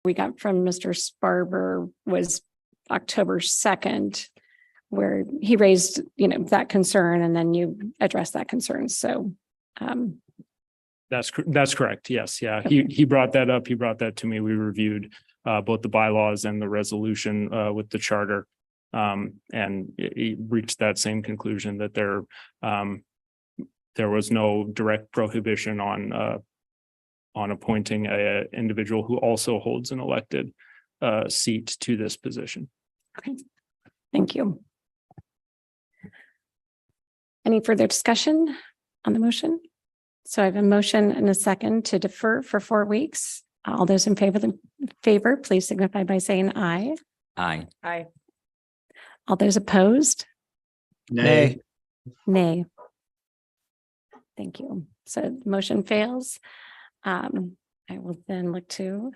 we got from Mr. Sparber was October 2nd, where he raised, that concern, and then you addressed that concern. So that's correct. Yes. Yeah. Okay. He brought that up. He brought that to me. We reviewed both the bylaws and the resolution with the charter. And he reached that same conclusion that there was no direct prohibition on appointing an individual who also holds an elected seat to this position. Okay, thank you. Any further discussion on the motion? So I have a motion and a second to defer for 4 weeks. All those in favor, please signify by saying aye. Aye. Aye. All those opposed? Nay. Nay. Thank you. So the motion fails. I will then look to.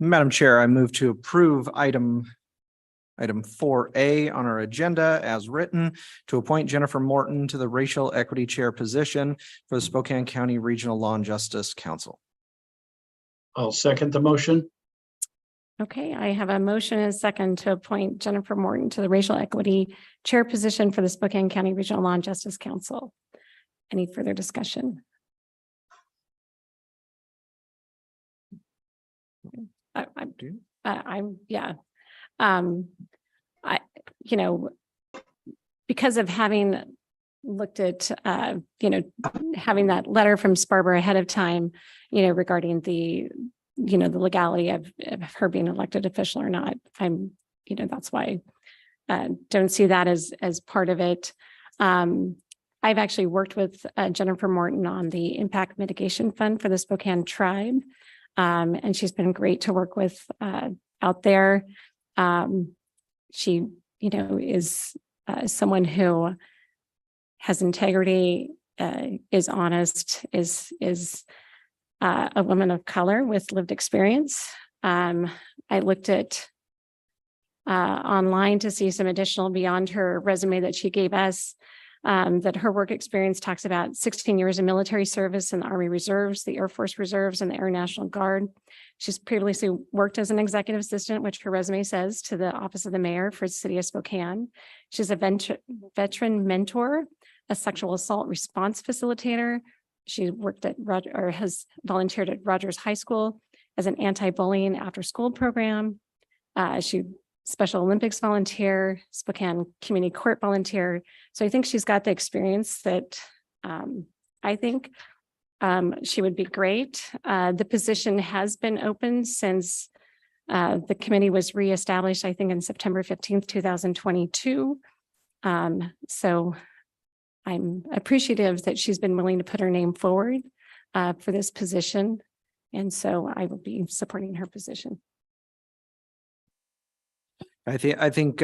Madam Chair, I move to approve item 4A on our agenda as written, to appoint Jennifer Morton to the Racial Equity Chair position for the Spokane County Regional Law and Justice Council. I'll second the motion. Okay, I have a motion and a second to appoint Jennifer Morton to the Racial Equity Chair position for the Spokane County Regional Law and Justice Council. Any further discussion? Because of having looked at, having that letter from Sparber ahead of time, regarding the legality of her being an elected official or not, that's why I don't see that as part of it. I've actually worked with Jennifer Morton on the Impact Mitigation Fund for the Spokane Tribe. And she's been great to work with out there. She, is someone who has integrity, is honest, is a woman of color with lived experience. I looked at online to see some additional beyond her resume that she gave us. That her work experience talks about 16 years of military service in the Army Reserves, the Air Force Reserves, and the Air National Guard. She's previously worked as an executive assistant, which her resume says, to the Office of the Mayor for the City of Spokane. She's a veteran mentor, a sexual assault response facilitator. She worked at has volunteered at Rogers High School as an anti-bullying after-school program. She Special Olympics volunteer, Spokane Community Court volunteer. So I think she's got the experience that I think she would be great. The position has been open since the committee was reestablished, I think, in September 15th, 2022. So I'm appreciative that she's been willing to put her name forward for this position. And so I will be supporting her position. I think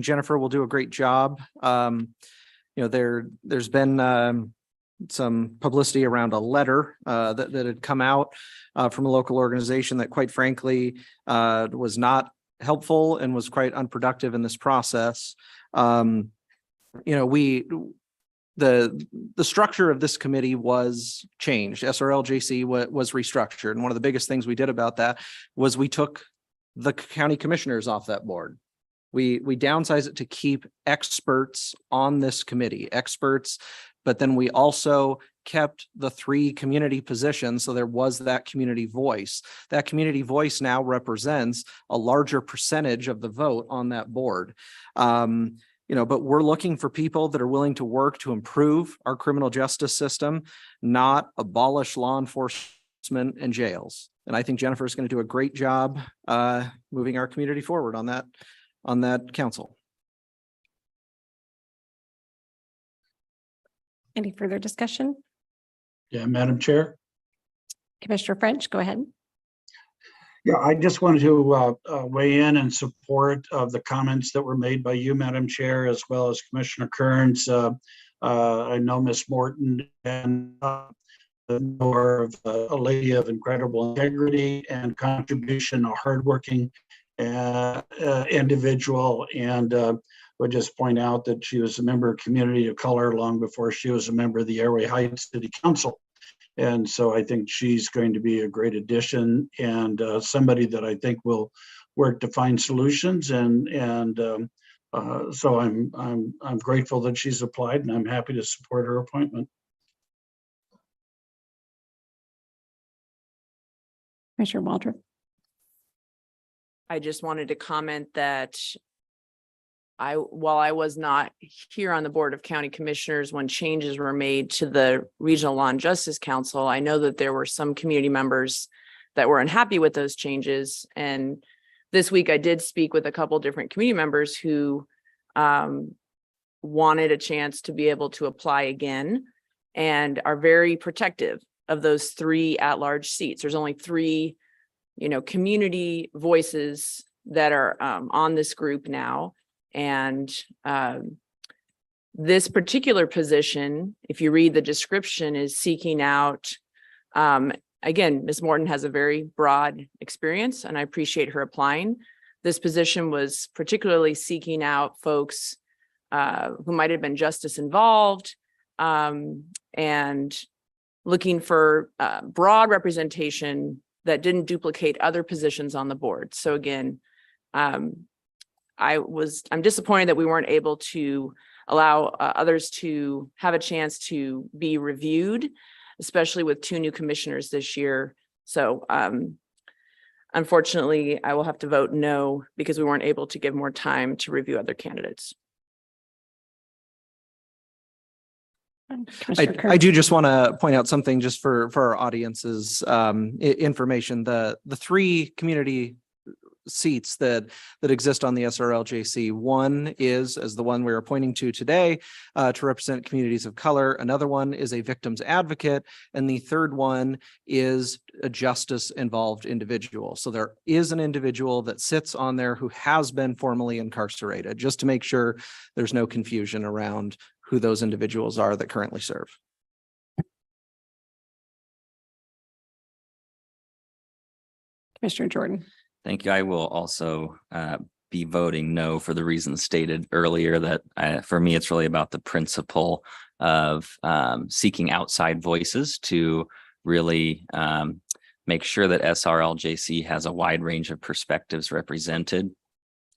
Jennifer will do a great job. There's been some publicity around a letter that had come out from a local organization that, quite frankly, was not helpful and was quite unproductive in this process. The structure of this committee was changed. SRLJC was restructured, and one of the biggest things we did about that was we took the county commissioners off that board. We downsized it to keep experts on this committee, but then we also kept the 3 community positions. So there was that community voice. That community voice now represents a larger percentage of the vote on that board. But we're looking for people that are willing to work to improve our criminal justice system, not abolish law enforcement and jails. And I think Jennifer is going to do a great job moving our community forward on that council. Any further discussion? Yeah, Madam Chair. Commissioner French, go ahead. Yeah, I just wanted to weigh in support of the comments that were made by you, Madam Chair, as well as Commissioner Kearns. I know Ms. Morton and more of a lady of incredible integrity and contribution, a hardworking individual, and would just point out that she was a member of Community of Color long before she was a member of the Airway Heights City Council. And so I think she's going to be a great addition and somebody that I think will work to find solutions. So I'm grateful that she's applied, and I'm happy to support her appointment. Commissioner Waldron. I just wanted to comment that while I was not here on the Board of County Commissioners when changes were made to the Regional Law and Justice Council, I know that there were some community members that were unhappy with those changes. And this week I did speak with a couple different community members who wanted a chance to be able to apply again and are very protective of those 3 at-large seats. There's only 3, community voices that are on this group now. And this particular position, if you read the description, is seeking out, again, Ms. Morton has a very broad experience and I appreciate her applying. This position was particularly seeking out folks who might have been justice involved and looking for broad representation that didn't duplicate other positions on the board. So again, I'm disappointed that we weren't able to allow others to have a chance to be reviewed, especially with 2 new commissioners this year. So unfortunately, I will have to vote no because we weren't able to give more time to review other candidates. I do just want to point out something just for our audience's information. The 3 community seats that exist on the SRLJC. One is, as the one we're appointing to today, to represent communities of color. Another one is a victim's advocate. And the third one is a justice involved individual. So there is an individual that sits on there who has been formally incarcerated, just to make sure there's no confusion around who those individuals are that currently serve. Commissioner Jordan. Thank you. I will also be voting no for the reasons stated earlier that for me, it's really about the principle of seeking outside voices to really make sure that SRLJC has a wide range of perspectives represented.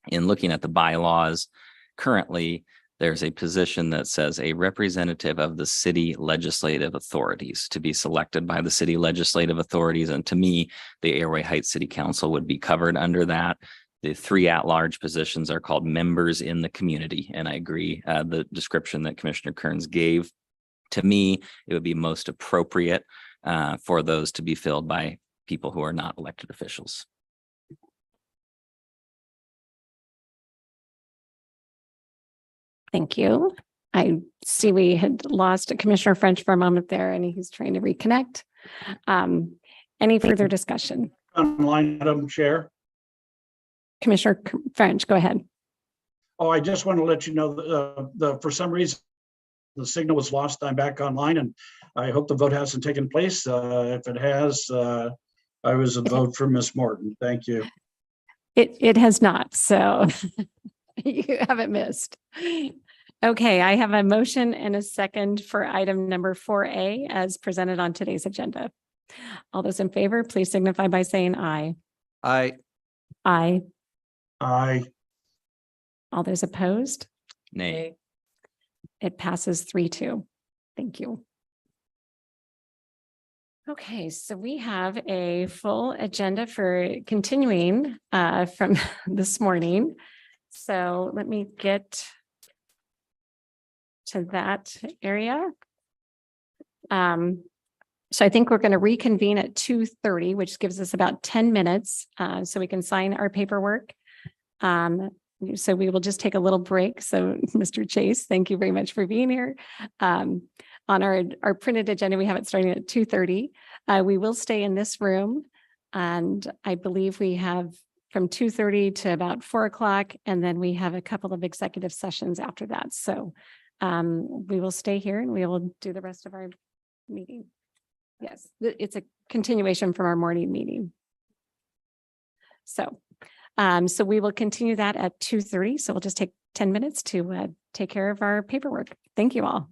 In looking at the bylaws, currently, there's a position that says a representative of the city legislative authorities to be selected by the city legislative authorities. And to me, the Airway Heights City Council would be covered under that. The 3 at-large positions are called members in the community. And I agree, the description that Commissioner Kearns gave, to me, it would be most appropriate for those to be filled by people who are not elected officials. Thank you. I see we had lost Commissioner French for a moment there and he's trying to reconnect. Any further discussion? Online, Madam Chair. Commissioner French, go ahead. Oh, I just want to let you know that for some reason, the signal was lost. I'm back online and I hope the vote hasn't taken place. If it has, I was a vote for Ms. Morton. Thank you. It has not, so you haven't missed. Okay, I have a motion and a second for item number 4A as presented on today's agenda. All those in favor, please signify by saying aye. Aye. Aye. Aye. All those opposed? Nay. It passes 3-2. Thank you. Okay, so we have a full agenda for continuing from this morning. So let me get to that area. So I think we're going to reconvene at 2:30, which gives us about 10 minutes so we can sign our paperwork. So we will just take a little break. So Mr. Chase, thank you very much for being here. On our printed agenda, we have it starting at 2:30. We will stay in this room. And I believe we have from 2:30 to about 4 o'clock. And then we have a couple of executive sessions after that. So we will stay here and we will do the rest of our meeting. Yes, it's a continuation from our morning meeting. So we will continue that at 2:30. So we'll just take 10 minutes to take care of our paperwork. Thank you all.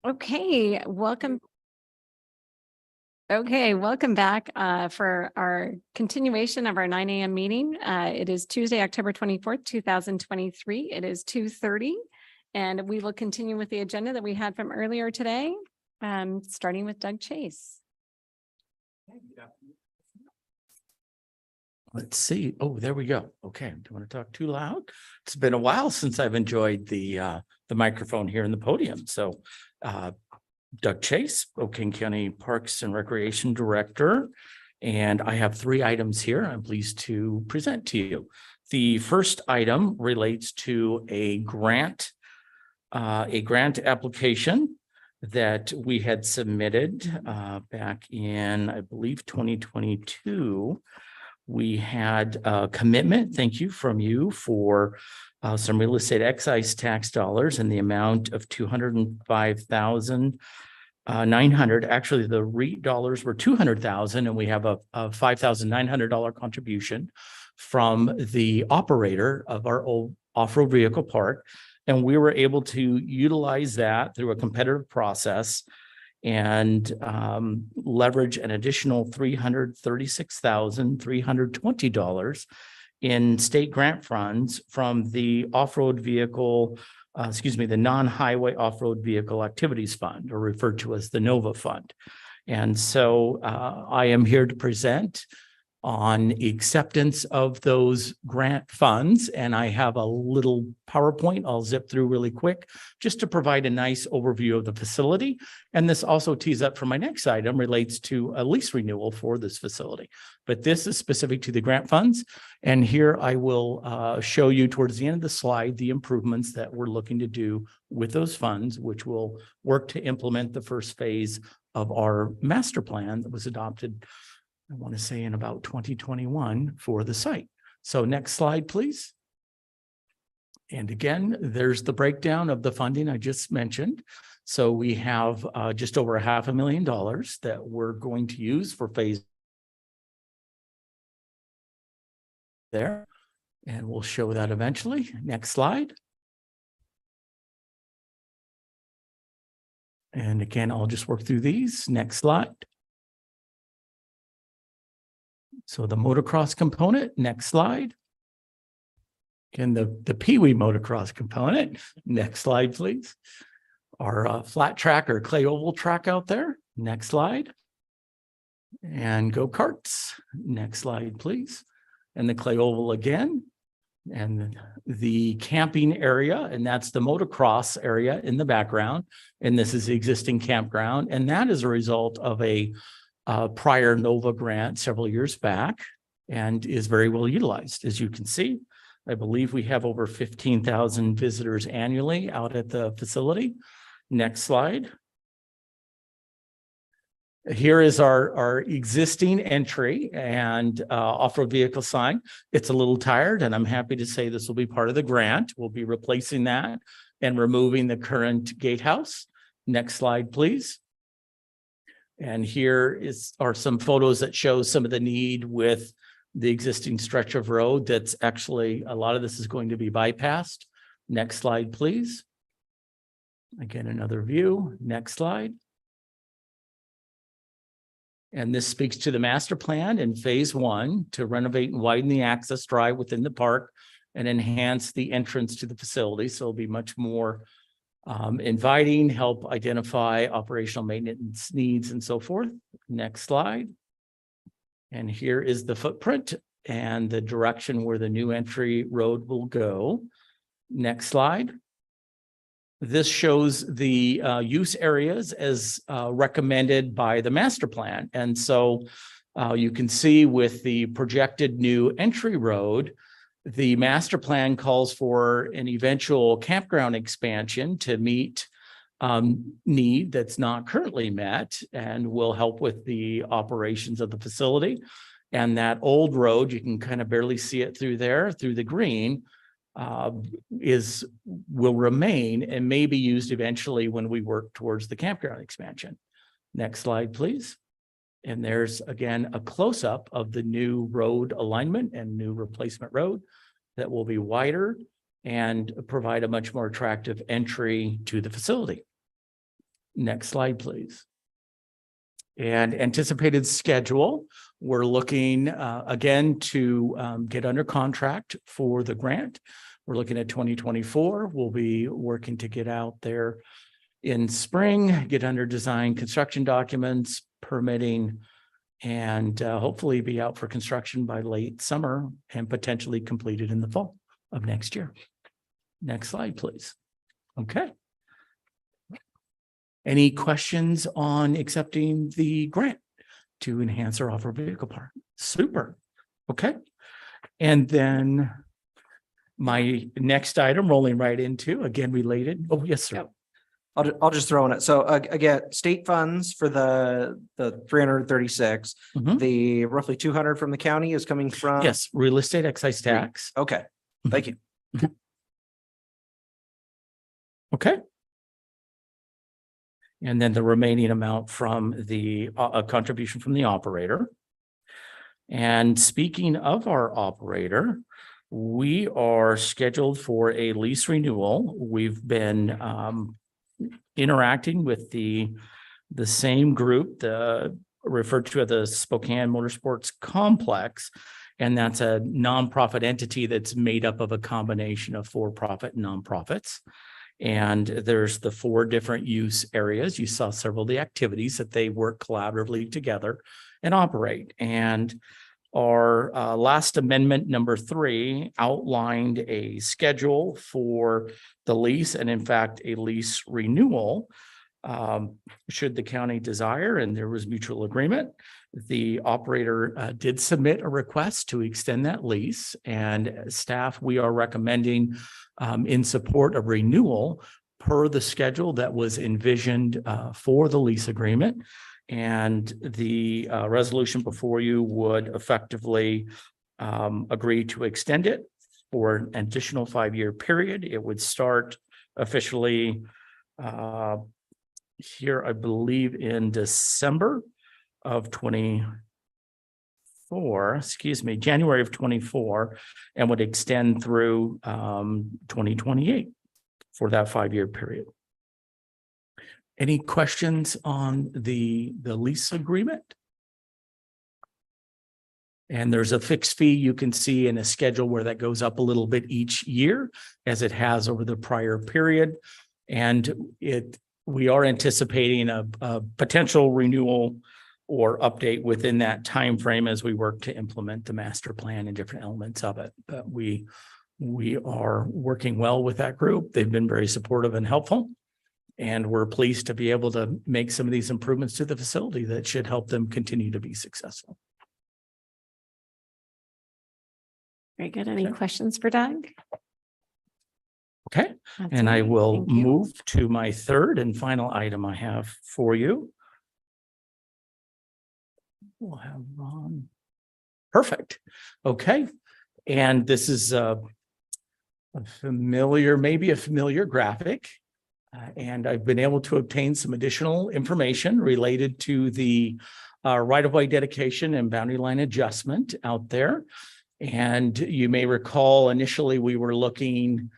Okay, welcome. Okay, welcome back for our continuation of our 9 a.m. meeting. It is Tuesday, October 24th, 2023. It is 2:30, and we will continue with the agenda that we had from earlier today, starting with Doug Chase. Let's see. Oh, there we go. Okay. Don't want to talk too loud. It's been a while since I've enjoyed the microphone here in the podium. So Doug Chase, King County Parks and Recreation Director. And I have 3 items here I'm pleased to present to you. The first item relates to a grant application that we had submitted back in, I believe, 2022. We had a commitment, thank you, from you for some real estate excise tax dollars in the amount of $205,900. Actually, the REIT dollars were $200,000, and we have a $5,900 contribution from the operator of our old off-road vehicle park. And we were able to utilize that through a competitive process and leverage an additional $336,320 in state grant funds from the off-road vehicle, the non-highway off-road vehicle activities fund, or referred to as the NOVA fund. And so I am here to present on acceptance of those grant funds. And I have a little PowerPoint I'll zip through really quick just to provide a nice overview of the facility. And this also tees up for my next item, relates to a lease renewal for this facility. But this is specific to the grant funds. And here I will show you towards the end of the slide the improvements that we're looking to do with those funds, which will work to implement the first phase of our master plan that was adopted, I want to say, in about 2021 for the site. So next slide, please. And again, there's the breakdown of the funding I just mentioned. So we have just over $500,000 that we're going to use for phase there. And we'll show that eventually. Next slide. And again, I'll just work through these. Next slide. So the motocross component, next slide. Again, the Pee Wee motocross component, next slide, please. Our flat track or clay oval track out there, next slide. And go-karts, next slide, please. And the clay oval again. And the camping area, and that's the motocross area in the background. And this is the existing campground. And that is a result of a prior NOVA grant several years back, and is very well utilized. As you can see, I believe we have over 15,000 visitors annually out at the facility. Next slide. Here is our existing entry and off-road vehicle sign. It's a little tired, and I'm happy to say this will be part of the grant. We'll be replacing that and removing the current gatehouse. Next slide, please. And here are some photos that show some of the need with the existing stretch of road. That's actually, a lot of this is going to be bypassed. Next slide, please. Again, another view. Next slide. And this speaks to the master plan in phase 1 to renovate and widen the access drive within the park and enhance the entrance to the facility. So it'll be much more inviting, help identify operational maintenance needs and so forth. Next slide. And here is the footprint and the direction where the new entry road will go. Next slide. This shows the use areas as recommended by the master plan. And so you can see with the projected new entry road, the master plan calls for an eventual campground expansion to meet need that's not currently met and will help with the operations of the facility. And that old road, you can kind of barely see it through there, through the green, will remain and may be used eventually when we work towards the campground expansion. Next slide, please. And there's, again, a close-up of the new road alignment and new replacement road that will be wider and provide a much more attractive entry to the facility. Next slide, please. And anticipated schedule, we're looking again to get under contract for the grant. We're looking at 2024. We'll be working to get out there in spring, get under design construction documents, permitting, and hopefully be out for construction by late summer and potentially completed in the fall of next year. Next slide, please. Okay. Any questions on accepting the grant to enhance our off-road vehicle park? Super. Okay. And then my next item, rolling right into, again, related. Oh, yes, sir. I'll just throw in it. So again, state funds for the 336, Mhm. the roughly 200 from the county is coming from. Yes, real estate excise tax. Okay, thank you. Okay. And then the remaining amount from the contribution from the operator. And speaking of our operator, we are scheduled for a lease renewal. We've been interacting with the same group, referred to as the Spokane Motorsports Complex. And that's a nonprofit entity that's made up of a combination of for-profit and nonprofits. And there's the 4 different use areas. You saw several of the activities that they work collaboratively together and operate. And our last amendment, number 3, outlined a schedule for the lease and in fact, a lease renewal. Should the county desire, and there was mutual agreement, the operator did submit a request to extend that lease, and staff, we are recommending in support of renewal per the schedule that was envisioned for the lease agreement. And the resolution before you would effectively agree to extend it for an additional 5-year period. It would start officially here, I believe, in December of 24, January of 24, and would extend through 2028 for that 5-year period. Any questions on the lease agreement? And there's a fixed fee you can see in a schedule where that goes up a little bit each year as it has over the prior period. And we are anticipating a potential renewal or update within that time frame as we work to implement the master plan and different elements of it. But we are working well with that group. They've been very supportive and helpful. And we're pleased to be able to make some of these improvements to the facility that should help them continue to be successful. Very good. Any Okay. questions for Doug? Okay, That's and all I right. will Thank you. move to my third and final item I have for you. We'll have Ron. Perfect. Okay. And this is maybe a familiar graphic. And I've been able to obtain some additional information related to the right-of-way dedication and boundary line adjustment out there. And you may recall initially we were looking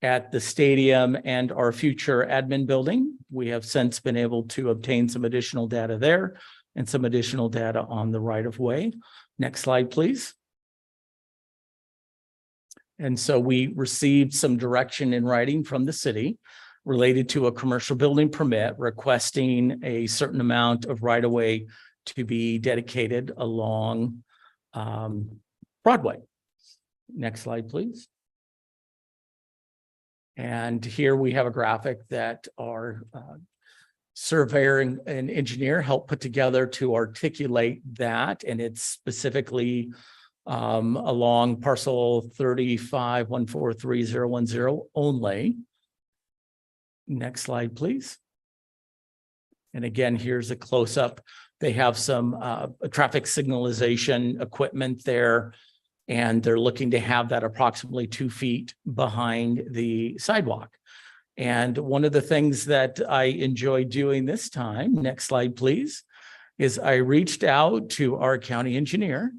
at the stadium and our future admin building. We have since been able to obtain some additional data there and some additional data on the right-of-way. Next slide, please. And so we received some direction in writing from the city related to a commercial building permit requesting a certain amount of right-of-way to be dedicated along Broadway. Next slide, please. And here we have a graphic that our surveyor and engineer helped put together to articulate that. And it's specifically along parcel 35143010 only. Next slide, please. And again, here's a close-up. They have some traffic signalization equipment there, and they're looking to have that approximately 2 feet behind the sidewalk. And one of the things that I enjoy doing this time, next slide, please, is I reached out to our county engineer,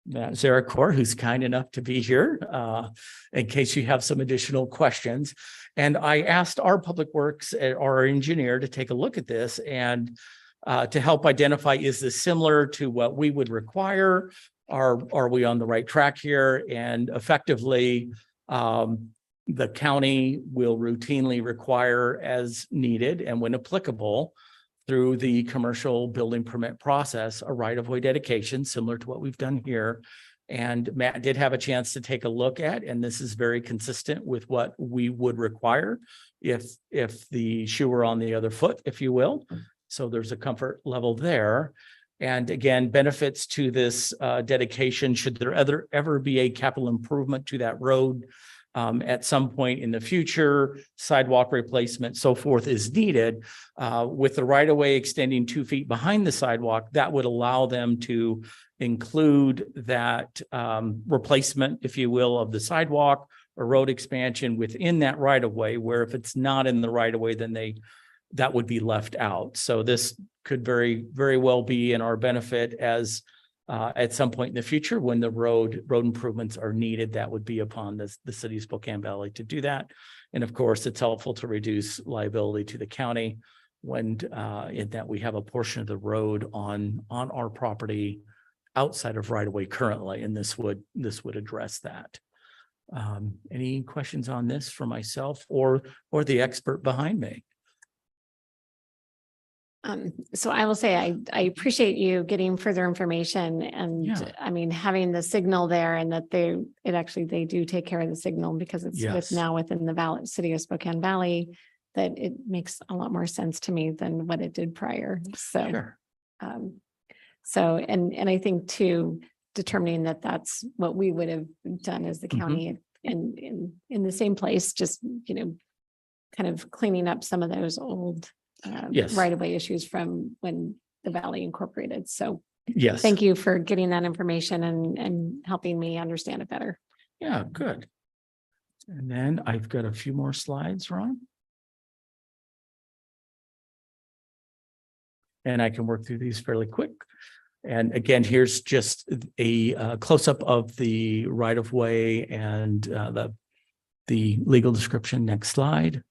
Matt Zarakor, who's kind enough to be here in case you have some additional questions. And I asked our Public Works, our engineer, to take a look at this and to help identify, is this similar to what we would require? Are we on the right track here? And effectively, the county will routinely require, as needed and when applicable, through the commercial building permit process, a right-of-way dedication similar to what we've done here. And Matt did have a chance to take a look at, and this is very consistent with what we would require if the shoe were on the other foot, if you will. So there's a comfort level there. And again, benefits to this dedication, should there ever be a capital improvement to that road at some point in the future, sidewalk replacement, so forth is needed, with the right of way extending 2 feet behind the sidewalk, that would allow them to include that replacement, if you will, of the sidewalk or road expansion within that right of way, where if it's not in the right of way, then that would be left out. So this could very, very well be in our benefit as at some point in the future, when the road improvements are needed, that would be upon the city of Spokane Valley to do that. And of course, it's helpful to reduce liability to the county when in that we have a portion of the road on our property outside of right of way currently, and this would address that. Any questions on this for myself or the expert behind me? So I will say, I appreciate you getting further information and Yeah. I mean, having the signal there and that they do take care of the signal because it's Yes. now within the city of Spokane Valley, that it makes a lot more sense to me than what it did prior. So, Sure. and I think too, determining that that's what we would have done as the county in the same place, just, kind of cleaning up some of those old Yes. right-of-way issues from when the Valley incorporated. So Yes. thank you for getting that information and helping me understand it better. Yeah, good. And then I've got a few more slides, Ron. And I can work through these fairly quick. And again, here's just a close-up of the right-of-way and the legal description. Next slide.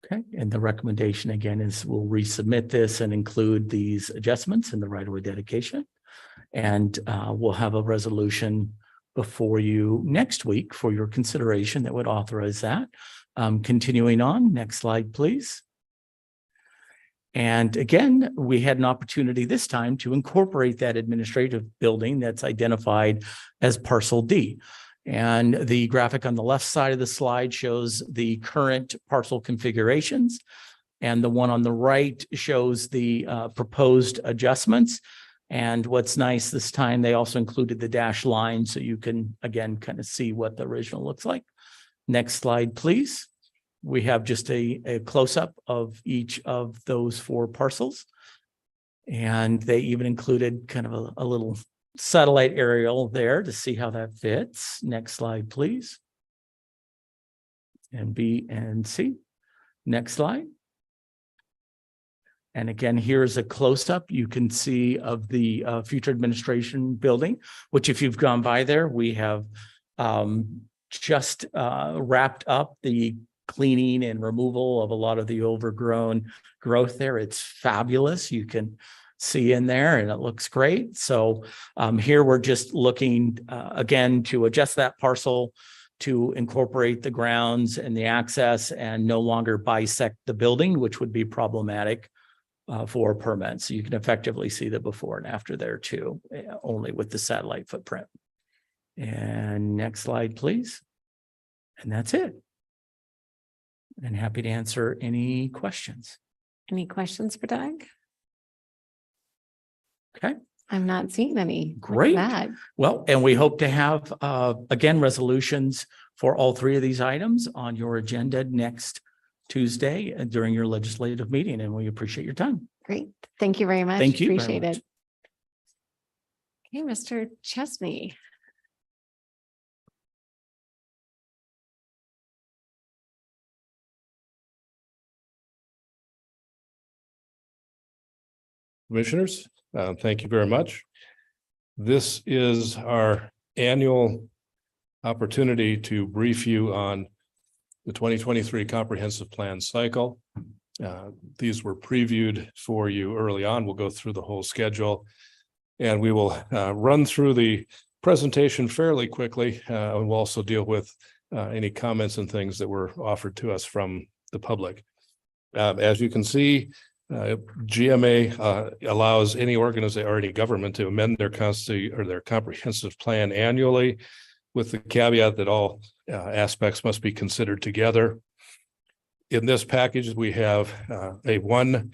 Okay, and the recommendation again is we'll resubmit this and include these adjustments in the right-of-way dedication. And we'll have a resolution before you next week for your consideration that would authorize that. Continuing on, next slide, please. And again, we had an opportunity this time to incorporate that administrative building that's identified as parcel D. And the graphic on the left side of the slide shows the current parcel configurations. And the one on the right shows the proposed adjustments. And what's nice this time, they also included the dashed line so you can, again, kind of see what the original looks like. Next slide, please. We have just a close-up of each of those 4 parcels. And they even included kind of a little satellite aerial there to see how that fits. Next slide, please. And B and C. Next slide. And again, here's a close-up you can see of the future administration building, which if you've gone by there, we have just wrapped up the cleaning and removal of a lot of the overgrown growth there. It's fabulous. You can see in there and it looks great. So here we're just looking again to adjust that parcel to incorporate the grounds and the access and no longer bisect the building, which would be problematic for permits. So you can effectively see the before and after there too, only with the satellite footprint. And next slide, please. And that's it. And happy to answer any questions. Any questions for Doug? Okay. I'm not seeing any. Look at Great. that. Well, and we hope to have, again, resolutions for all 3 of these items on your agenda next Tuesday during your legislative meeting, and we appreciate your time. Great. Thank you very much. Thank you very Appreciate much. it. Okay, Mr. Chesney. Commissioners, thank you very much. This is our annual opportunity to brief you on the 2023 comprehensive plan cycle. These were previewed for you early on. We'll go through the whole schedule, and we will run through the presentation fairly quickly. And we'll also deal with any comments and things that were offered to us from the public. As you can see, GMA allows any organization or any government to amend their constitution or their comprehensive plan annually, with the caveat that all aspects must be considered together. In this package, we have a one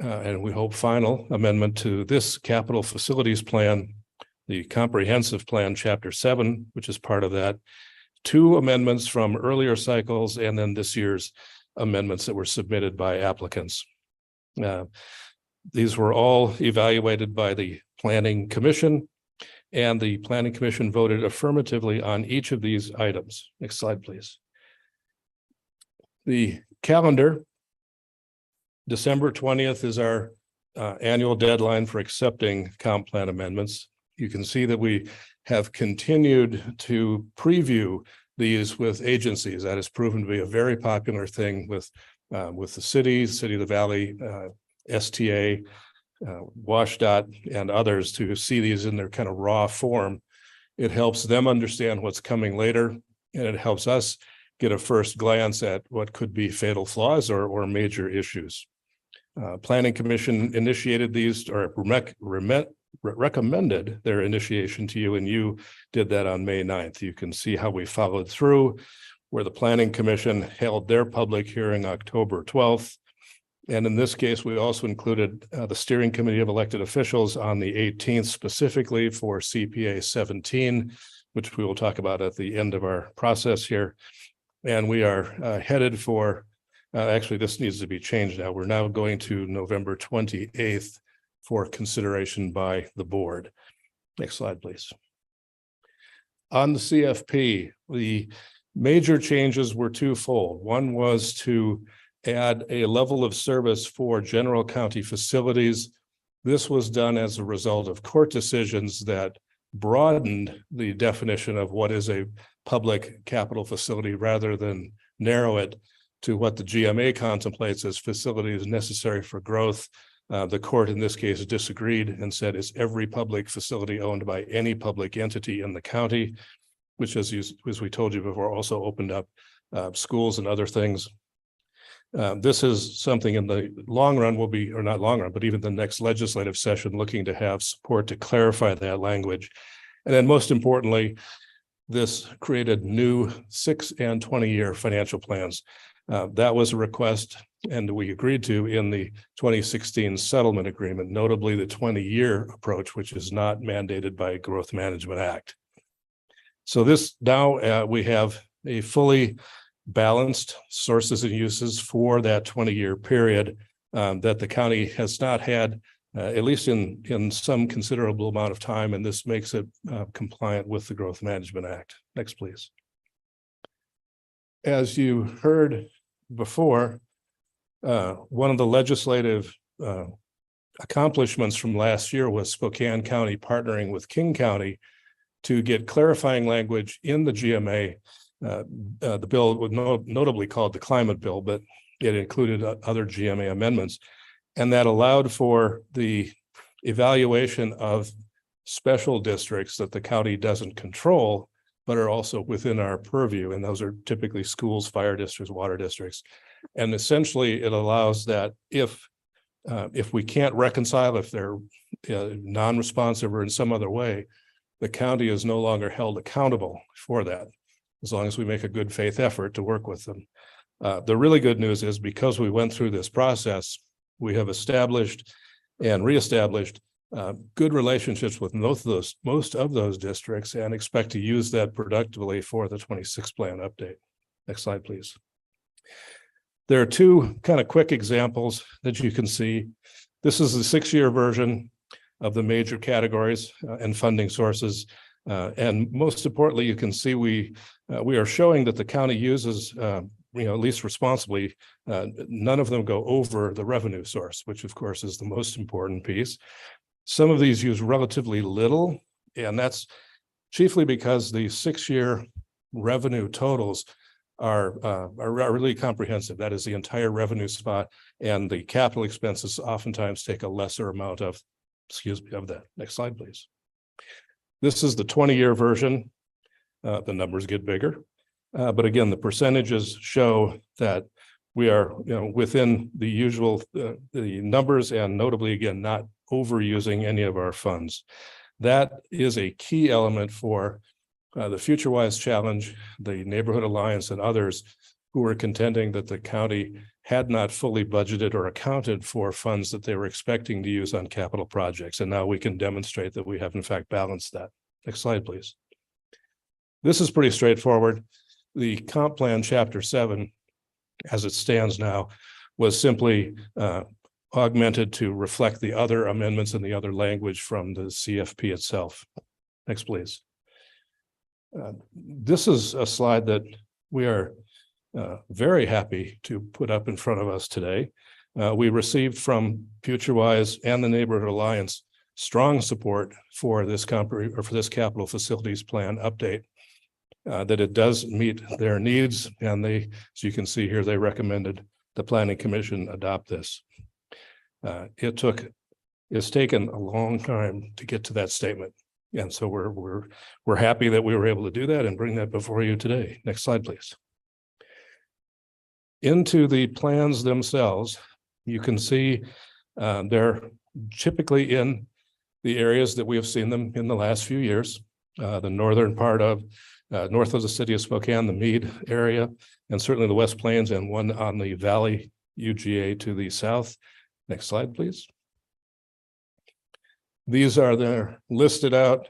and we hope final amendment to this capital facilities plan, the comprehensive plan, chapter 7, which is part of that, 2 amendments from earlier cycles, and then this year's amendments that were submitted by applicants. These were all evaluated by the Planning Commission, and the Planning Commission voted affirmatively on each of these items. Next slide, please. The calendar, December 20th is our annual deadline for accepting comp plan amendments. You can see that we have continued to preview these with agencies. That has proven to be a very popular thing with the City of the Valley, STA, WashDOT, and others to see these in their kind of raw form. It helps them understand what's coming later, and it helps us get a first glance at what could be fatal flaws or major issues. Planning Commission initiated these, or recommended their initiation to you, and you did that on May 9th. You can see how we followed through, where the Planning Commission held their public hearing October 12th. And in this case, we also included the Steering Committee of Elected Officials on the 18th, specifically for CPA 17, which we will talk about at the end of our process here. And we are headed for, actually, this needs to be changed now. We're now going to November 28th for consideration by the board. Next slide, please. On the CFP, the major changes were twofold. One was to add a level of service for general county facilities. This was done as a result of court decisions that broadened the definition of what is a public capital facility rather than narrow it to what the GMA contemplates as facilities necessary for growth. The court in this case disagreed and said it's every public facility owned by any public entity in the county, which, as we told you before, also opened up schools and other things. This is something in the long run will be, or not long run, but even the next legislative session, looking to have support to clarify that language. And then most importantly, this created new 6 and 20-year financial plans. That was a request, and we agreed to in the 2016 settlement agreement, notably the 20-year approach, which is not mandated by Growth Management Act. So this now we have a fully balanced sources and uses for that 20-year period that the county has not had, at least in some considerable amount of time, and this makes it compliant with the Growth Management Act. Next, please. As you heard before, one of the legislative accomplishments from last year was Spokane County partnering with King County to get clarifying language in the GMA. The bill was notably called the Climate Bill, but it included other GMA amendments, and that allowed for the evaluation of special districts that the county doesn't control, but are also within our purview. And those are typically schools, fire districts, water districts. And essentially it allows that if we can't reconcile, if they're non-responsive or in some other way, the county is no longer held accountable for that, as long as we make a good faith effort to work with them. The really good news is, because we went through this process, we have established and reestablished good relationships with most of those districts, and expect to use that productively for the 26 plan update. Next slide, please. There are 2 kind of quick examples that you can see. This is the 6-year version of the major categories and funding sources. And most importantly, you can see we are showing that the county uses, at least responsibly, none of them go over the revenue source, which of course is the most important piece. Some of these use relatively little, and that's chiefly because the 6-year revenue totals are really comprehensive. That is the entire revenue spot, and the capital expenses oftentimes take a lesser amount of, of that. Next slide, please. This is the 20-year version. The numbers get bigger, but again, the percentages show that we are, within the usual the numbers, and notably, again, not overusing any of our funds. That is a key element for the FutureWise Challenge, the Neighborhood Alliance, and others who are contending that the county had not fully budgeted or accounted for funds that they were expecting to use on capital projects. And now we can demonstrate that we have in fact balanced that. Next slide, please. This is pretty straightforward. The comp plan chapter 7, as it stands now, was simply augmented to reflect the other amendments and the other language from the CFP itself. Next, please. This is a slide that we are very happy to put up in front of us today. We received from FutureWise and the Neighborhood Alliance strong support for this capital facilities plan update, that it does meet their needs, and they, as you can see here, they recommended the Planning Commission adopt this. It's taken a long time to get to that statement. And so we're happy that we were able to do that and bring that before you today. Next slide, please. Into the plans themselves, you can see they're typically in the areas that we have seen them in the last few years. The northern part of north of the city of Spokane, the Meade area, and certainly the West Plains, and one on the Valley UGA to the south. Next slide, please. These are there listed out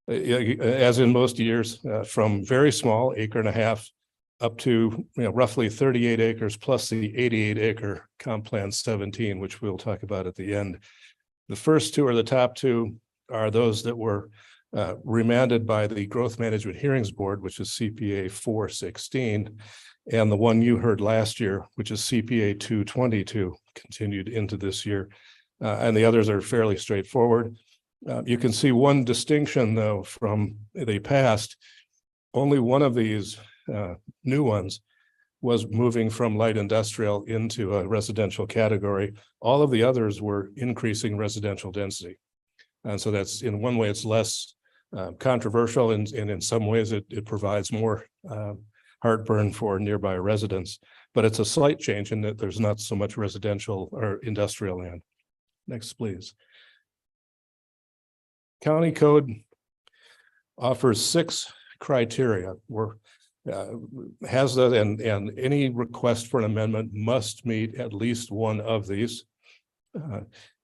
as in most years, from very small, 1.5 acres, up to roughly 38 acres plus the 88-acre Comp Plan 17, which we'll talk about at the end. The first two, or the top two, are those that were remanded by the Growth Management Hearings Board, which is CPA 416, and the one you heard last year, which is CPA 222, continued into this year. And the others are fairly straightforward. You can see one distinction, though, from the past. Only one of these new ones was moving from light industrial into a residential category. All of the others were increasing residential density. And so that's, in one way, it's less controversial, and in some ways it provides more heartburn for nearby residents. But it's a slight change in that there's not so much residential or industrial land. Next, please. County Code offers 6 criteria, has that, and any request for an amendment must meet at least one of these.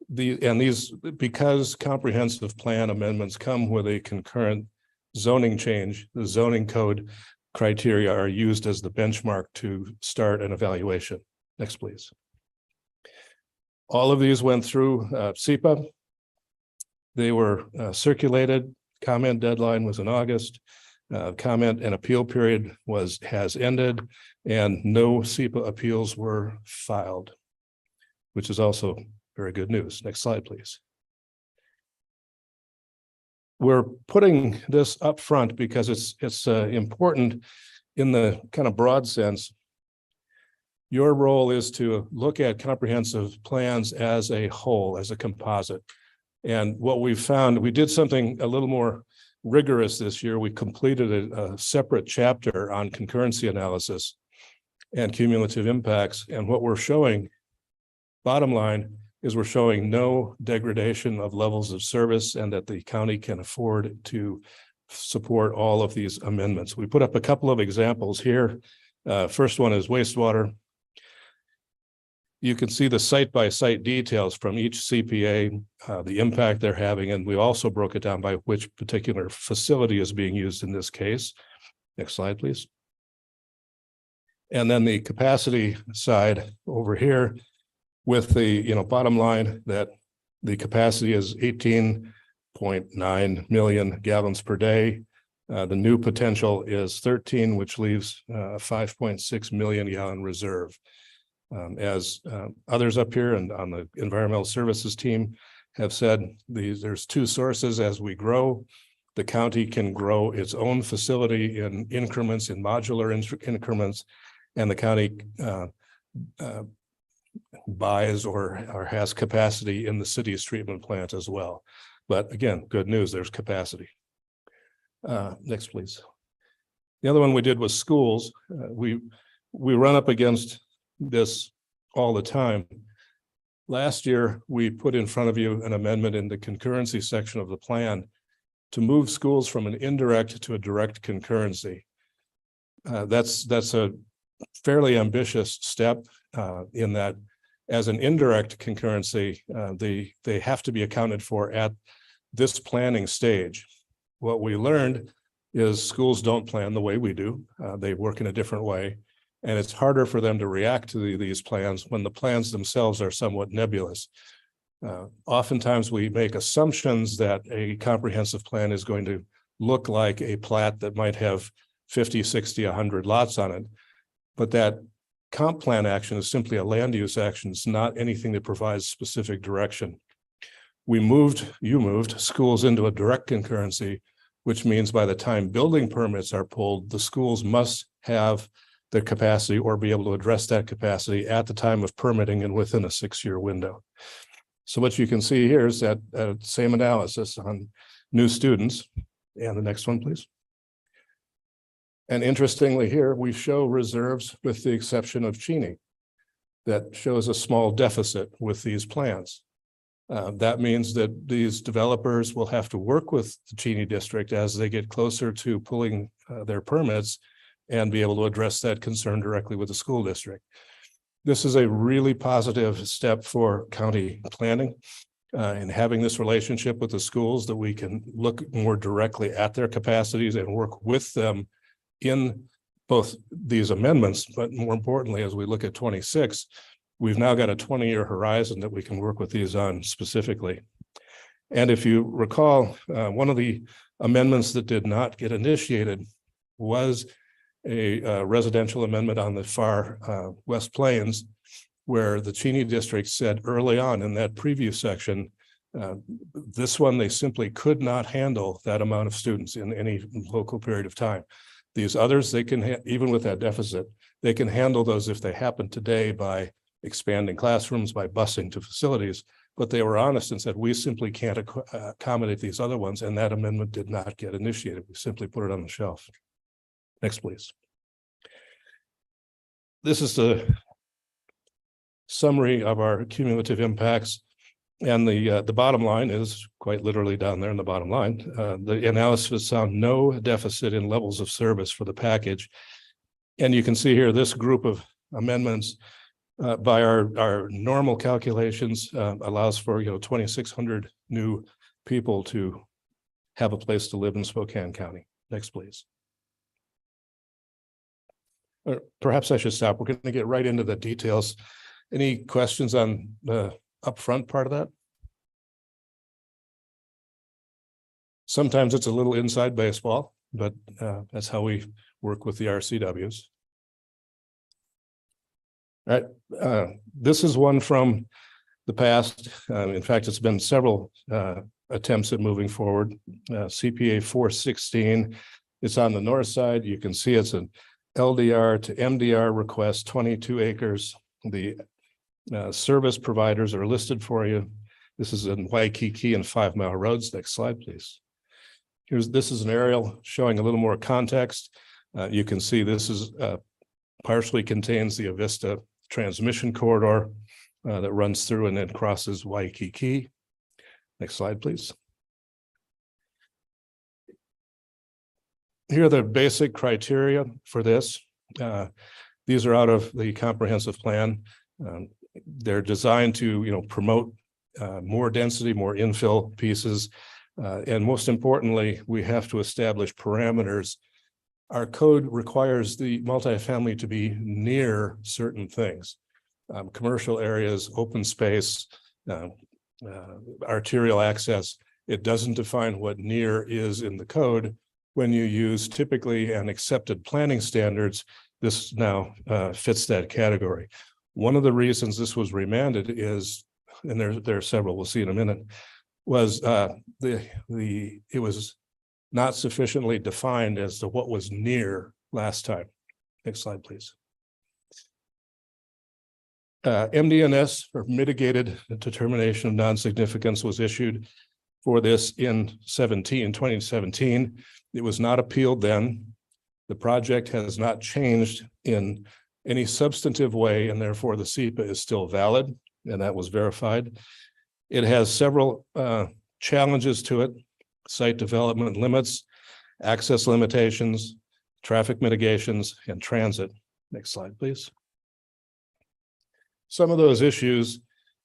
These, because comprehensive plan amendments come with a concurrent zoning change, the zoning code criteria are used as the benchmark to start an evaluation. Next, please. All of these went through SEPA. They were circulated. Comment deadline was in August. Comment and appeal period has ended, and no SEPA appeals were filed, which is also very good news. Next slide, please. We're putting this up front because it's important in the kind of broad sense. Your role is to look at comprehensive plans as a whole, as a composite. And what we've found, we did something a little more rigorous this year. We completed a separate chapter on concurrency analysis and cumulative impacts. And what we're showing, bottom line, is we're showing no degradation of levels of service, and that the county can afford to support all of these amendments. We put up a couple of examples here. First one is wastewater. You can see the site-by-site details from each CPA, the impact they're having, and we also broke it down by which particular facility is being used in this case. Next slide, please. And then the capacity side over here, with the bottom line that the capacity is 18.9 million gallons per day. The new potential is 13, which leaves 5.6 million gallon reserve. As others up here and on the environmental services team have said, there's 2 sources as we grow. The county can grow its own facility in increments, in modular increments, and the county buys or has capacity in the city's treatment plant as well. But again, good news, there's capacity. Next, please. The other one we did was schools. We run up against this all the time. Last year, we put in front of you an amendment in the concurrency section of the plan to move schools from an indirect to a direct concurrency. That's a fairly ambitious step in that as an indirect concurrency, they have to be accounted for at this planning stage. What we learned is schools don't plan the way we do. They work in a different way. And it's harder for them to react to these plans when the plans themselves are somewhat nebulous. Oftentimes we make assumptions that a comprehensive plan is going to look like a plat that might have 50, 60, 100 lots on it. But that comp plan action is simply a land use action. It's not anything that provides specific direction. You moved schools into a direct concurrency, which means by the time building permits are pulled, the schools must have the capacity or be able to address that capacity at the time of permitting and within a 6-year window. So what you can see here is that same analysis on new students. And the next one, please. And interestingly here, we show reserves with the exception of Cheney. That shows a small deficit with these plans. That means that these developers will have to work with the Cheney district as they get closer to pulling their permits and be able to address that concern directly with the school district. This is a really positive step for county planning and having this relationship with the schools that we can look more directly at their capacities and work with them in both these amendments, but more importantly, as we look at 26, we've now got a 20-year horizon that we can work with these on specifically. And if you recall, one of the amendments that did not get initiated was a residential amendment on the far West Plains, where the Cheney district said early on in that preview section, this one, they simply could not handle that amount of students in any local period of time. These others, they can, even with that deficit, they can handle those if they happen today by expanding classrooms, by busing to facilities, but they were honest and said, we simply can't accommodate these other ones, and that amendment did not get initiated. We simply put it on the shelf. Next, please. This is the summary of our cumulative impacts. And the bottom line is quite literally down there in the bottom line. The analysis found no deficit in levels of service for the package. And you can see here, this group of amendments by our normal calculations allows for 2,600 new people to have a place to live in Spokane County. Next, please. Or perhaps I should stop. We're going to get right into the details. Any questions on the upfront part of that? Sometimes it's a little inside baseball, but that's how we work with the RCWs. All right, this is one from the past. In fact, it's been several attempts at moving forward. CPA 416, it's on the north side. You can see it's an LDR to MDR request, 22 acres. The service providers are listed for you. This is in Waikiki and 5 Mile Roads. Next slide, please. This is an aerial showing a little more context. You can see this is partially contains the Avista transmission corridor that runs through and then crosses Waikiki. Next slide, please. Here are the basic criteria for this. These are out of the comprehensive plan. They're designed to, promote more density, more infill pieces. And most importantly, we have to establish parameters. Our code requires the multifamily to be near certain things. Commercial areas, open space, arterial access. It doesn't define what near is in the code. When you use typically and accepted planning standards, this now fits that category. One of the reasons this was remanded is, and there are several, we'll see in a minute, was it was not sufficiently defined as to what was near last time. Next slide, please. MDNS, or mitigated determination of non-significance, was issued for this in 2017. It was not appealed then. The project has not changed in any substantive way, and therefore the SEPA is still valid, and that was verified. It has several challenges to it: site development limits, access limitations, traffic mitigations, and transit. Next slide, please. Some of those issues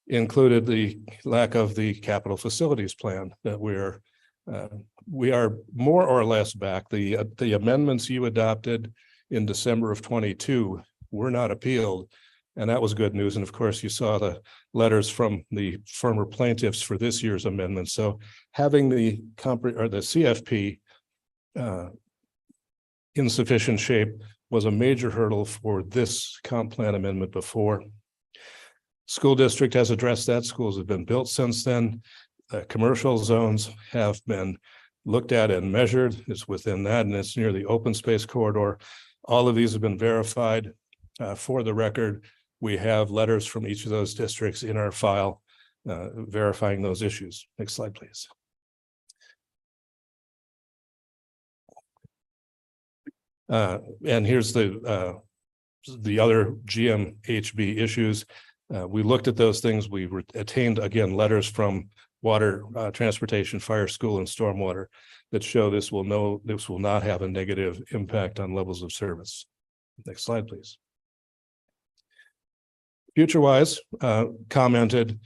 included the lack of the capital facilities plan that we are more or less back. The amendments you adopted in December of 22 were not appealed, and that was good news. And of course, you saw the letters from the former plaintiffs for this year's amendment. So having the CFP in sufficient shape was a major hurdle for this comp plan amendment before. School district has addressed that. Schools have been built since then. Commercial zones have been looked at and measured. It's within that, and it's near the open space corridor. All of these have been verified. For the record, we have letters from each of those districts in our file verifying those issues. Next slide, please. And here's the other GMHB issues. We looked at those things. We attained, again, letters from water, transportation, fire, school, and stormwater that show this will not have a negative impact on levels of service. Next slide, please. FutureWise commented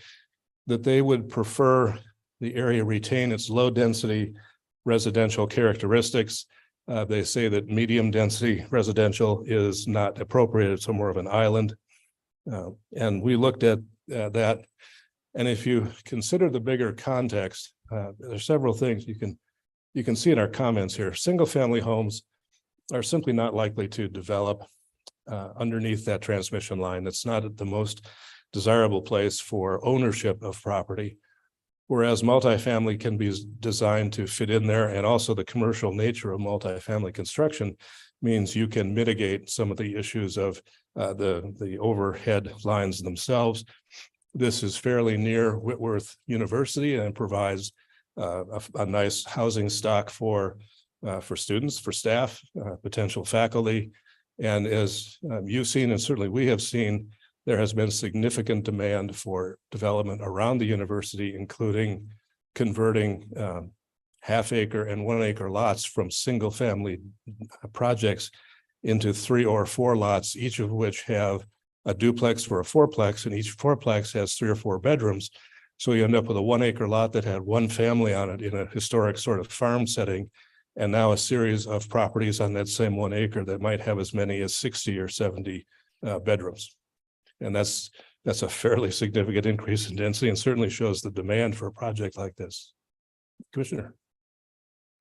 that they would prefer the area retain its low density residential characteristics. They say that medium density residential is not appropriate. It's more of an island. And we looked at that. And if you consider the bigger context, there's several things you can see in our comments here. Single family homes are simply not likely to develop underneath that transmission line. That's not the most desirable place for ownership of property, whereas multifamily can be designed to fit in there. And also the commercial nature of multifamily construction means you can mitigate some of the issues of the overhead lines themselves. This is fairly near Whitworth University and provides a nice housing stock for students, for staff, potential faculty. And as you've seen, and certainly we have seen, there has been significant demand for development around the university, including converting half-acre and 1 acre lots from single-family projects into 3 or 4 lots, each of which have a duplex or a fourplex, and each fourplex has 3 or 4 bedrooms. So you end up with a 1 acre lot that had 1 family on it in a historic sort of farm setting, and now a series of properties on that same 1 acre that might have as many as 60 or 70 bedrooms. And that's a fairly significant increase in density, and certainly shows the demand for a project like this. Commissioner.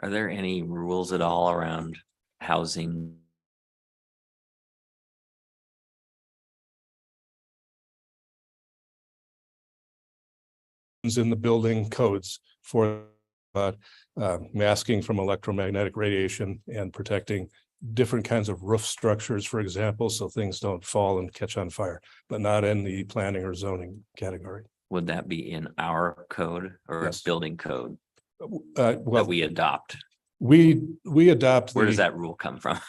Are there any rules at all around housing? In the building codes for masking from electromagnetic radiation and protecting different kinds of roof structures, for example, so things don't fall and catch on fire, but not in the planning or zoning category. Would that be in our code or Yes. building code Well, that we adopt? we adopt. Where does that rule come from?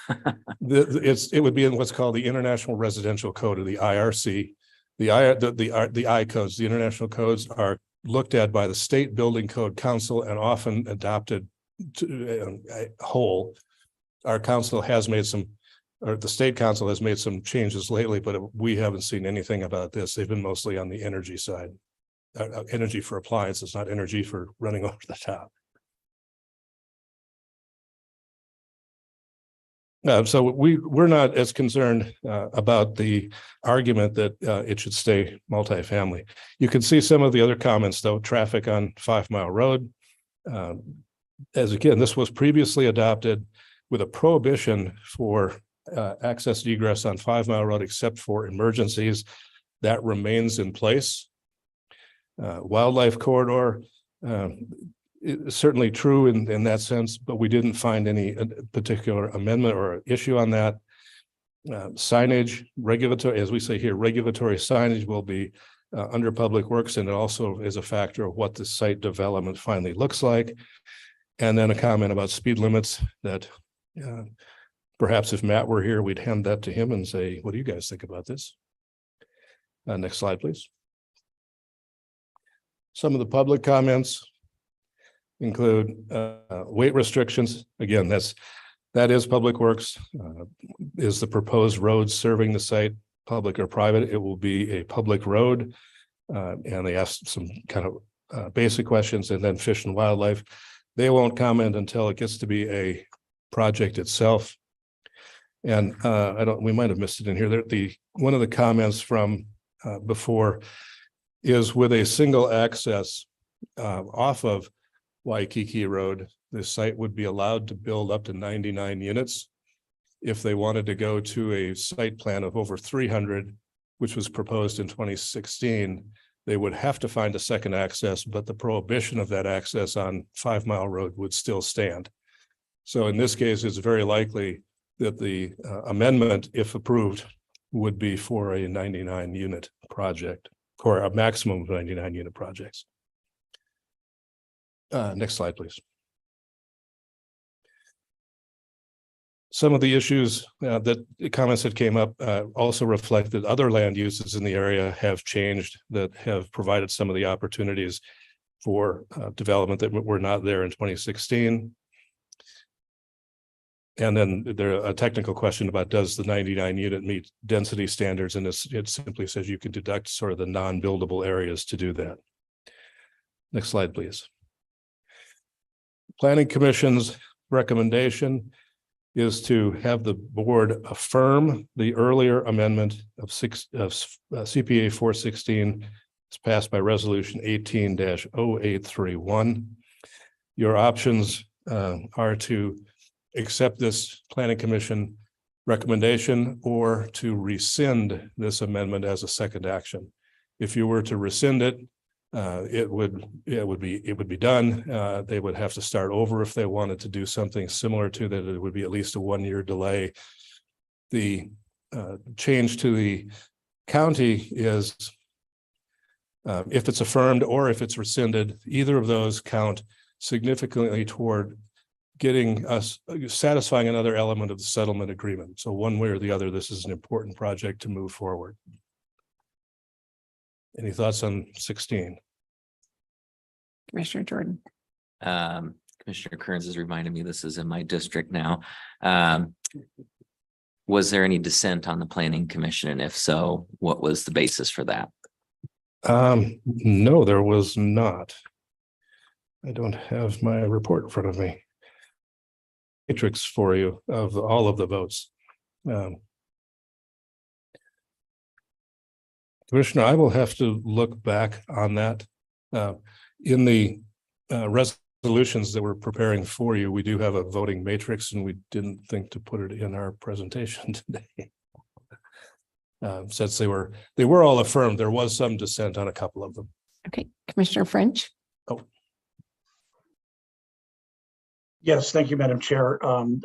It would be in what's called the International Residential Code, or the IRC. The I codes, the international codes, are looked at by the State Building Code Council and often adopted to whole. Our council has made some, or the state council has made some changes lately, but we haven't seen anything about this. They've been mostly on the energy side, energy for appliances, not energy for running over the top. So we're not as concerned about the argument that it should stay multifamily. You can see some of the other comments, though. Traffic on 5 Mile Road. As again, this was previously adopted with a prohibition for access and egress on 5 Mile Road, except for emergencies. That remains in place. Wildlife corridor. it's certainly true in that sense, but we didn't find any particular amendment or issue on that. Signage, regulatory, as we say here, regulatory signage will be under Public Works, and it also is a factor of what the site development finally looks like. And then a comment about speed limits that perhaps if Matt were here, we'd hand that to him and say, what do you guys think about this? Next slide, please. Some of the public comments include weight restrictions. Again, that is Public Works. Is the proposed road serving the site public or private? It will be a public road. And they asked some kind of basic questions, and then Fish and Wildlife. They won't comment until it gets to be a project itself. And we might have missed it in here. One of the comments from before is with a single access off of Waikiki Road, the site would be allowed to build up to 99 units. If they wanted to go to a site plan of over 300, which was proposed in 2016, they would have to find a second access, but the prohibition of that access on 5 Mile Road would still stand. So in this case, it's very likely that the amendment, if approved, would be for a 99 unit project, or a maximum of 99 unit projects. Next slide, please. Some of the issues that the comments that came up also reflect that other land uses in the area have changed, that have provided some of the opportunities for development that were not there in 2016. And then there a technical question about, does the 99 unit meet density standards? And it simply says you can deduct sort of the non-buildable areas to do that. Next slide, please. Planning Commission's recommendation is to have the board affirm the earlier amendment of CPA 416. It's passed by resolution 18-0831. Your options are to accept this Planning Commission recommendation or to rescind this amendment as a second action. If you were to rescind it, it would be done. They would have to start over if they wanted to do something similar to that. It would be at least a 1-year delay. The change to the county is if it's affirmed or if it's rescinded, either of those count significantly toward getting us satisfying another element of the settlement agreement. So one way or the other, this is an important project to move forward. Any thoughts on 16? Commissioner Jordan. Commissioner Kearns has reminded me this is in my district now. Was there any dissent on the Planning Commission? And if so, what was the basis for that? No, there was not. I don't have my report in front of me. Matrix for you of all of the votes. Commissioner, I will have to look back on that. In the resolutions that we're preparing for you, we do have a voting matrix, and we didn't think to put it in our presentation today. Since they were all affirmed, there was some dissent on a couple of them. Okay, Commissioner French. Oh. Yes, thank you, Madam Chair.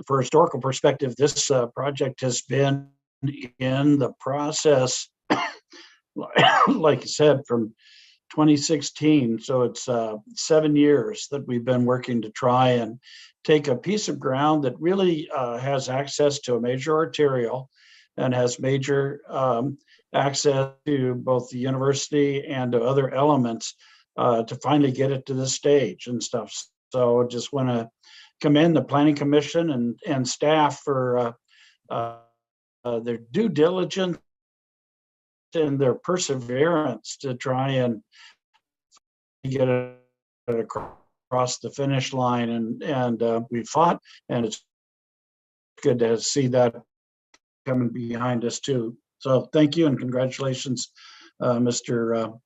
For historical perspective, this project has been in the process, like I said, from 2016. So it's 7 years that we've been working to try and take a piece of ground that really has access to a major arterial and has major access to both the university and to other elements to finally get it to this stage and stuff. So I just want to commend the Planning Commission and staff for their due diligence and their perseverance to try and get it across the finish line. And we fought, and it's good to see that coming behind us too. So thank you and congratulations, Mr.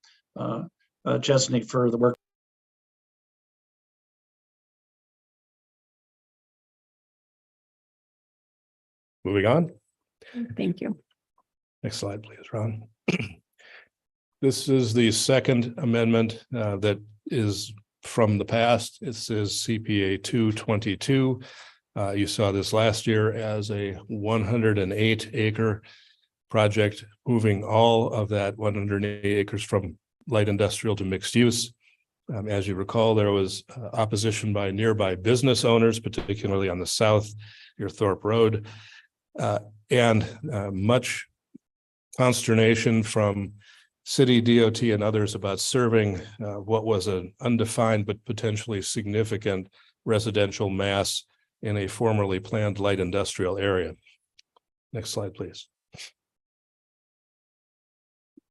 Chesney, for the work. Moving on. Thank you. Next slide, please, Ron. This is the second amendment that is from the past. It says CPA 222. You saw this last year as a 108 acre project, moving all of that 108 acres from light industrial to mixed use. As you recall, there was opposition by nearby business owners, particularly on the south near Thorpe Road, and much consternation from city DOT and others about serving what was an undefined but potentially significant residential mass in a formerly planned light industrial area. Next slide, please.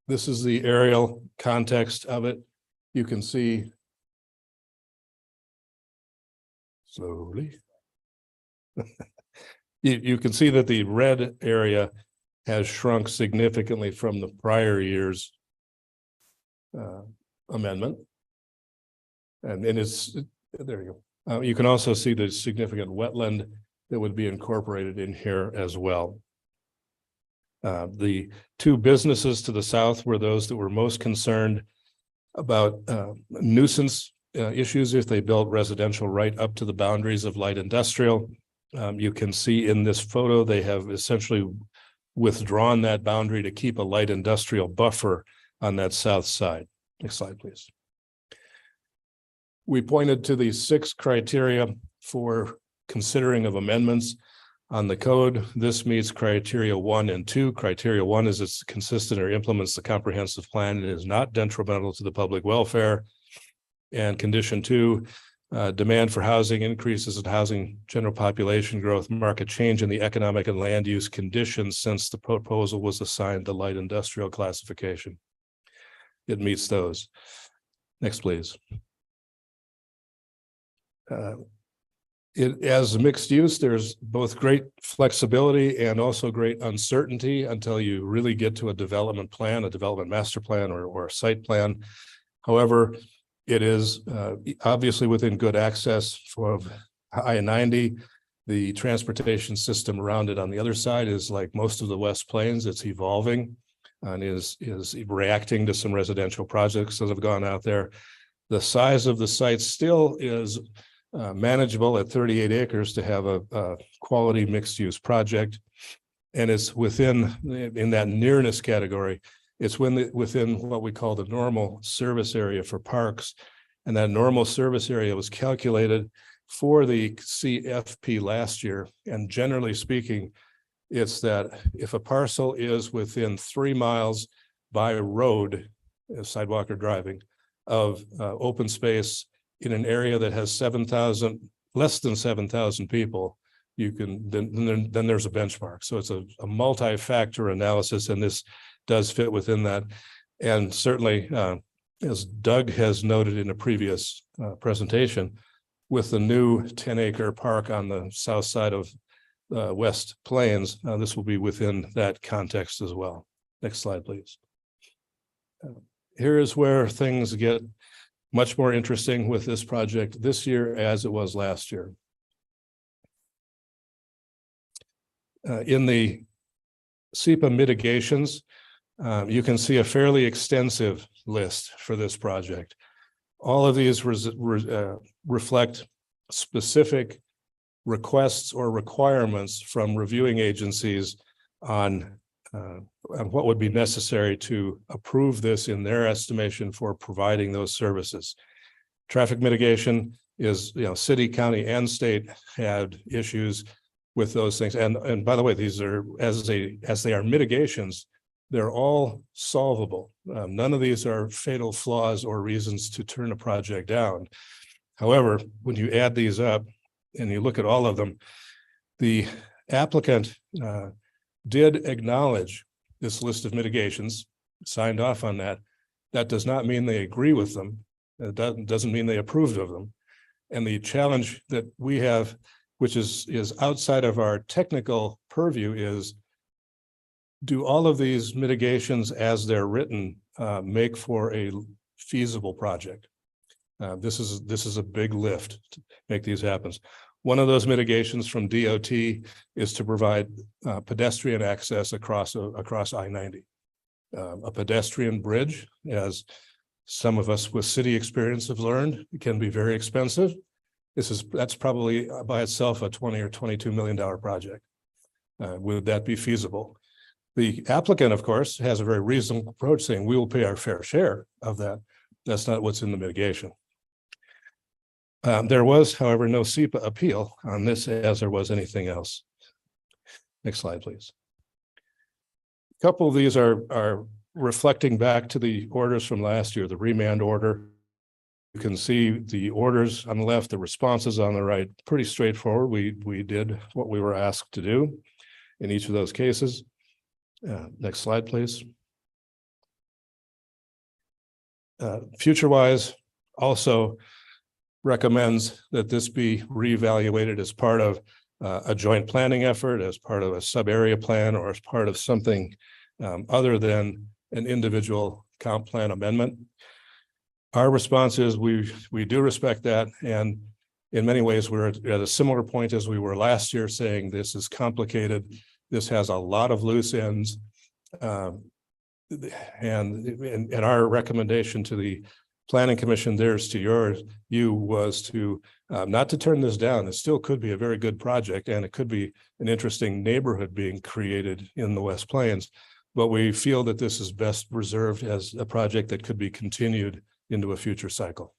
This is the aerial context of it. You can see slowly. You can see that the red area has shrunk significantly from the prior year's amendment. And it's, there you go. You can also see the significant wetland that would be incorporated in here as well. The two businesses to the south were those that were most concerned about nuisance issues if they built residential right up to the boundaries of light industrial. You can see in this photo, they have essentially withdrawn that boundary to keep a light industrial buffer on that south side. Next slide, please. We pointed to the 6 criteria for considering of amendments on the code. This meets criteria 1 and 2. Criteria 1 is it's consistent or implements the comprehensive plan and is not detrimental to the public welfare. And condition 2, demand for housing increases in housing, general population growth, market change in the economic and land use conditions since the proposal was assigned the light industrial classification. It meets those. Next, please. As mixed use, there's both great flexibility and also great uncertainty until you really get to a development plan, a development master plan, or a site plan. However, it is obviously within good access for I-90. The transportation system around it on the other side is like most of the West Plains. It's evolving and is reacting to some residential projects that have gone out there. The size of the site still is manageable at 38 acres to have a quality mixed use project. And it's within, in that nearness category, it's within what we call the normal service area for parks. And that normal service area was calculated for the CFP last year. And generally speaking, it's that if a parcel is within 3 miles by road, sidewalk or driving, of open space in an area that has less than 7,000 people, you can, then there's a benchmark. So it's a multi-factor analysis, and this does fit within that. And certainly, as Doug has noted in a previous presentation, with the new 10-acre park on the south side of West Plains, this will be within that context as well. Next slide, please. Here is where things get much more interesting with this project this year as it was last year. In the SEPA mitigations, you can see a fairly extensive list for this project. All of these reflect specific requests or requirements from reviewing agencies on what would be necessary to approve this in their estimation for providing those services. Traffic mitigation is, city, county, and state had issues with those things. And by the way, these are, as they are mitigations, they're all solvable. None of these are fatal flaws or reasons to turn a project down. However, when you add these up and you look at all of them, the applicant did acknowledge this list of mitigations, signed off on that. That does not mean they agree with them. It doesn't mean they approved of them. And the challenge that we have, which is outside of our technical purview, is do all of these mitigations as they're written make for a feasible project? This is a big lift to make these happen. One of those mitigations from DOT is to provide pedestrian access across I-90. A pedestrian bridge, as some of us with city experience have learned it can be very expensive. That's probably by itself a $20 or $22 million project. Would that be feasible? The applicant, of course, has a very reasonable approach saying we will pay our fair share of that. That's not what's in the mitigation. There was, however, no SEPA appeal on this as there was anything else. Next slide, please. A couple of these are reflecting back to the orders from last year, the remand order. You can see the orders on the left, the responses on the right, pretty straightforward. We did what we were asked to do in each of those cases. Next slide, please. FutureWise also recommends that this be reevaluated as part of a joint planning effort, as part of a sub-area plan, or as part of something other than an individual comp plan amendment. Our response is we do respect that, and in many ways we're at a similar point as we were last year, saying this is complicated. This has a lot of loose ends, and our recommendation to the Planning Commission, theirs to you was to not to turn this down. It still could be a very good project, and it could be an interesting neighborhood being created in the West Plains. But we feel that this is best reserved as a project that could be continued into a future cycle.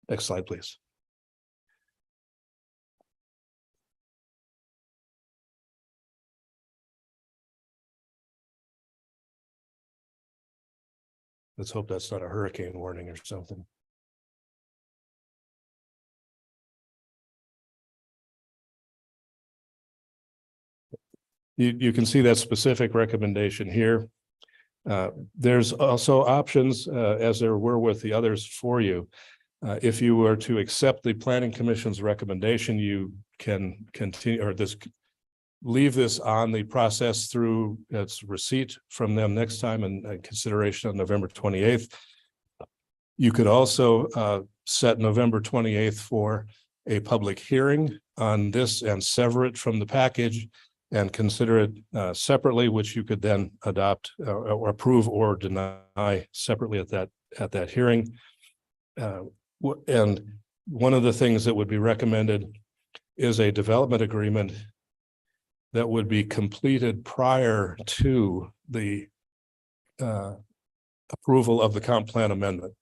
Next slide, please. Let's hope that's not a hurricane warning or something. You can see that specific recommendation here. There's also options, as there were with the others for you. If you were to accept the Planning Commission's recommendation, you can continue or leave this on the process through its receipt from them next time and consideration on November 28th. You could also set November 28th for a public hearing on this and sever it from the package and consider it separately, which you could then adopt or approve or deny separately at that hearing. And one of the things that would be recommended is a development agreement that would be completed prior to the approval of the comp plan amendment.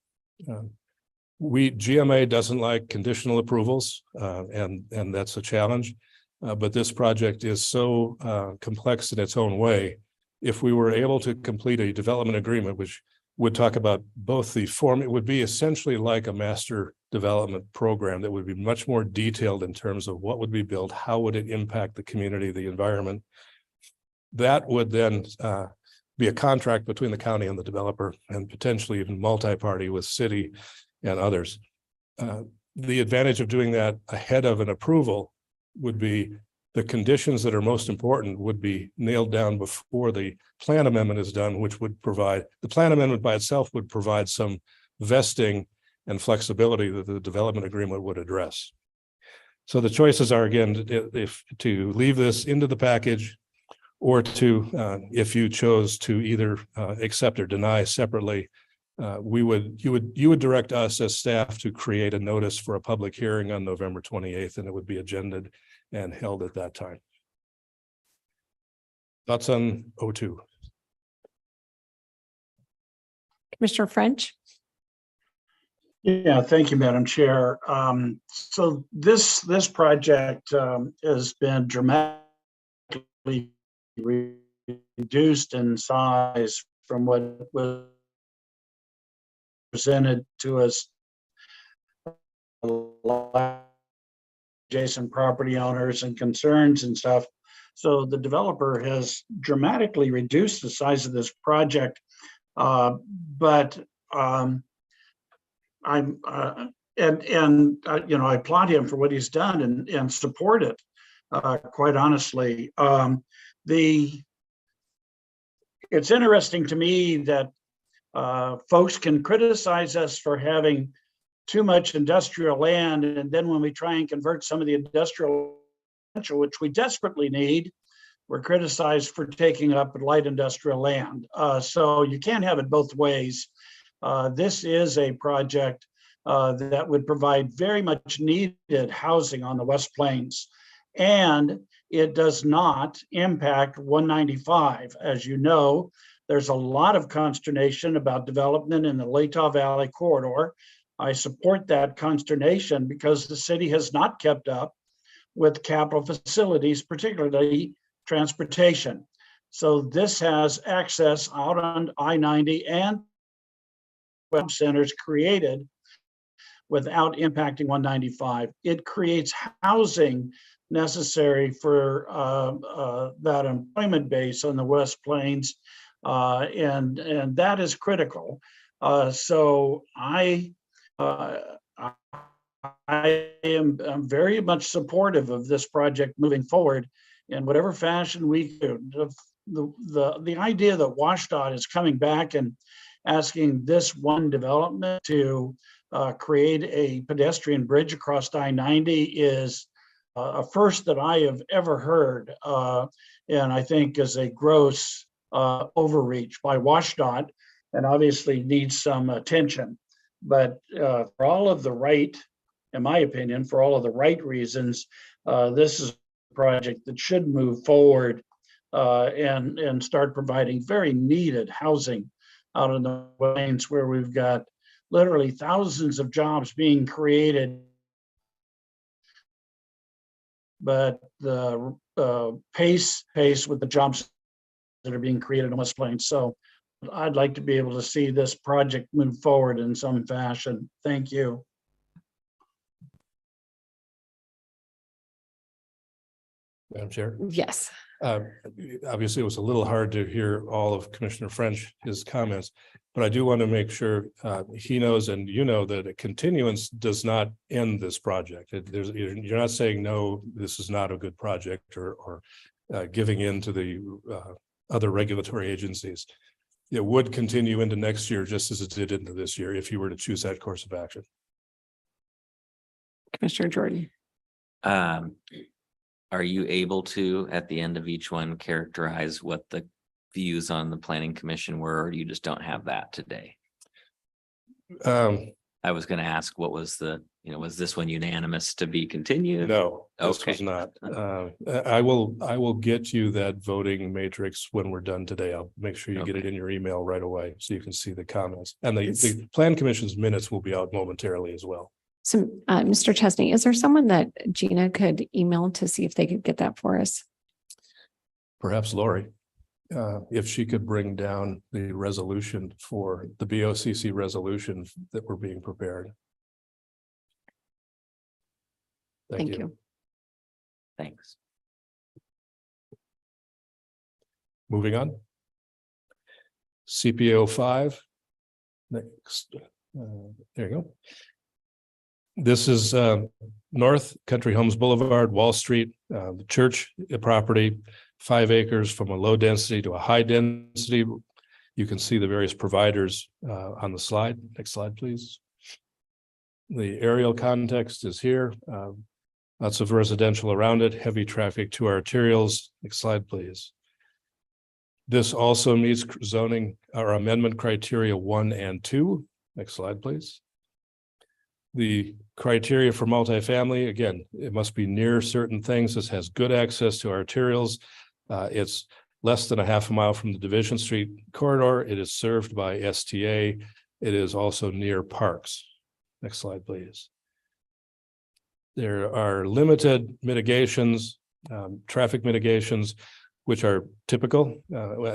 GMA doesn't like conditional approvals, and that's a challenge. But this project is so complex in its own way. If we were able to complete a development agreement, which would talk about both the form, it would be essentially like a master development program that would be much more detailed in terms of what would be built, how would it impact the community, the environment. That would then be a contract between the county and the developer, and potentially even multi-party with city and others. The advantage of doing that ahead of an approval would be the conditions that are most important would be nailed down before the plan amendment is done, which would provide, the plan amendment by itself would provide some vesting and flexibility that the development agreement would address. So the choices are, again, if to leave this into the package, or to, if you chose to either accept or deny separately, you would direct us as staff to create a notice for a public hearing on November 28th, and it would be agended and held at that time. Thoughts on O2? Commissioner French. Yeah, thank you, Madam Chair. So this project has been dramatically reduced in size from what was presented to us adjacent property owners and concerns and stuff. So the developer has dramatically reduced the size of this project, but I applaud him for what he's done and support it. Quite honestly, it's interesting to me that folks can criticize us for having too much industrial land, and then when we try and convert some of the industrial, which we desperately need, we're criticized for taking up light industrial land. So you can't have it both ways. This is a project that would provide very much needed housing on the West Plains. And it does not impact 195. As you know, there's a lot of consternation about development in the Latah Valley corridor. I support that consternation because the city has not kept up with capital facilities, particularly transportation. So this has access out on I-90 and web centers created without impacting 195. It creates housing necessary for that employment base on the West Plains, and that is critical. So I'm very much supportive of this project moving forward in whatever fashion we do. The idea that WashDOT is coming back and asking this one development to create a pedestrian bridge across I-90 is a first that I have ever heard, and I think is a gross overreach by WashDOT, and obviously needs some attention. But for all of the right, in my opinion, for all of the right reasons, this is a project that should move forward and start providing very needed housing out in the plains, where we've got literally thousands of jobs being created, but the pace with the jobs that are being created in West Plains. So I'd like to be able to see this project move forward in some fashion. Thank you. Madam Chair. Yes. Obviously, it was a little hard to hear all of Commissioner French, his comments, but I do want to make sure he knows and you know that a continuance does not end this project. You're not saying, no, this is not a good project, or giving in to the other regulatory agencies. It would continue into next year, just as it did into this year, if you were to choose that course of action. Commissioner Jordan. Are you able to, at the end of each one, characterize what the views on the planning commission were, or you just don't have that today? I was going to ask, what was the, was this one unanimous to be continued? No, this Okay. was not. I will get you that voting matrix when we're done today. I'll make sure you get it in your email right away so you can see the comments. And the plan commission's minutes will be out momentarily as well. So, Mr. Chesney, is there someone that Gina could email to see if they could get that for us? Perhaps Lori, if she could bring down the resolution for the BOCC resolution that we're being prepared. Thank you. Thanks. Moving on. CPO 5. Next, there you go. This is North Country Homes Boulevard, Wall Street, the church property, 5 acres from a low density to a high density. You can see the various providers on the slide. Next slide, please. The aerial context is here. Lots of residential around it, heavy traffic to arterials. Next slide, please. This also meets zoning or amendment criteria 1 and 2. Next slide, please. The criteria for multifamily, again, it must be near certain things. This has good access to arterials. It's less than a half a mile from the Division Street corridor. It is served by STA. It is also near parks. Next slide, please. There are limited mitigations, traffic mitigations, which are typical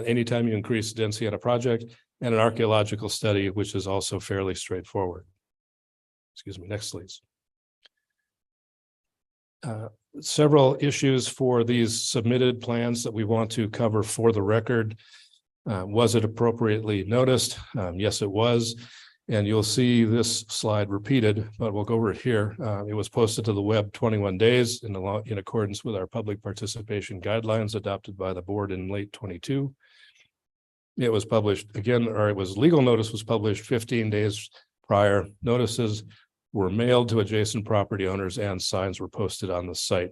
anytime you increase density on a project, and an archaeological study, which is also fairly straightforward. Excuse me, next please. Several issues for these submitted plans that we want to cover for the record. Was it appropriately noticed? Yes, it was. And you'll see this slide repeated, but we'll go over it here. It was posted to the web 21 days in accordance with our public participation guidelines adopted by the board in late 22. It was published again, or it was legal notice was published 15 days prior. Notices were mailed to adjacent property owners and signs were posted on the site.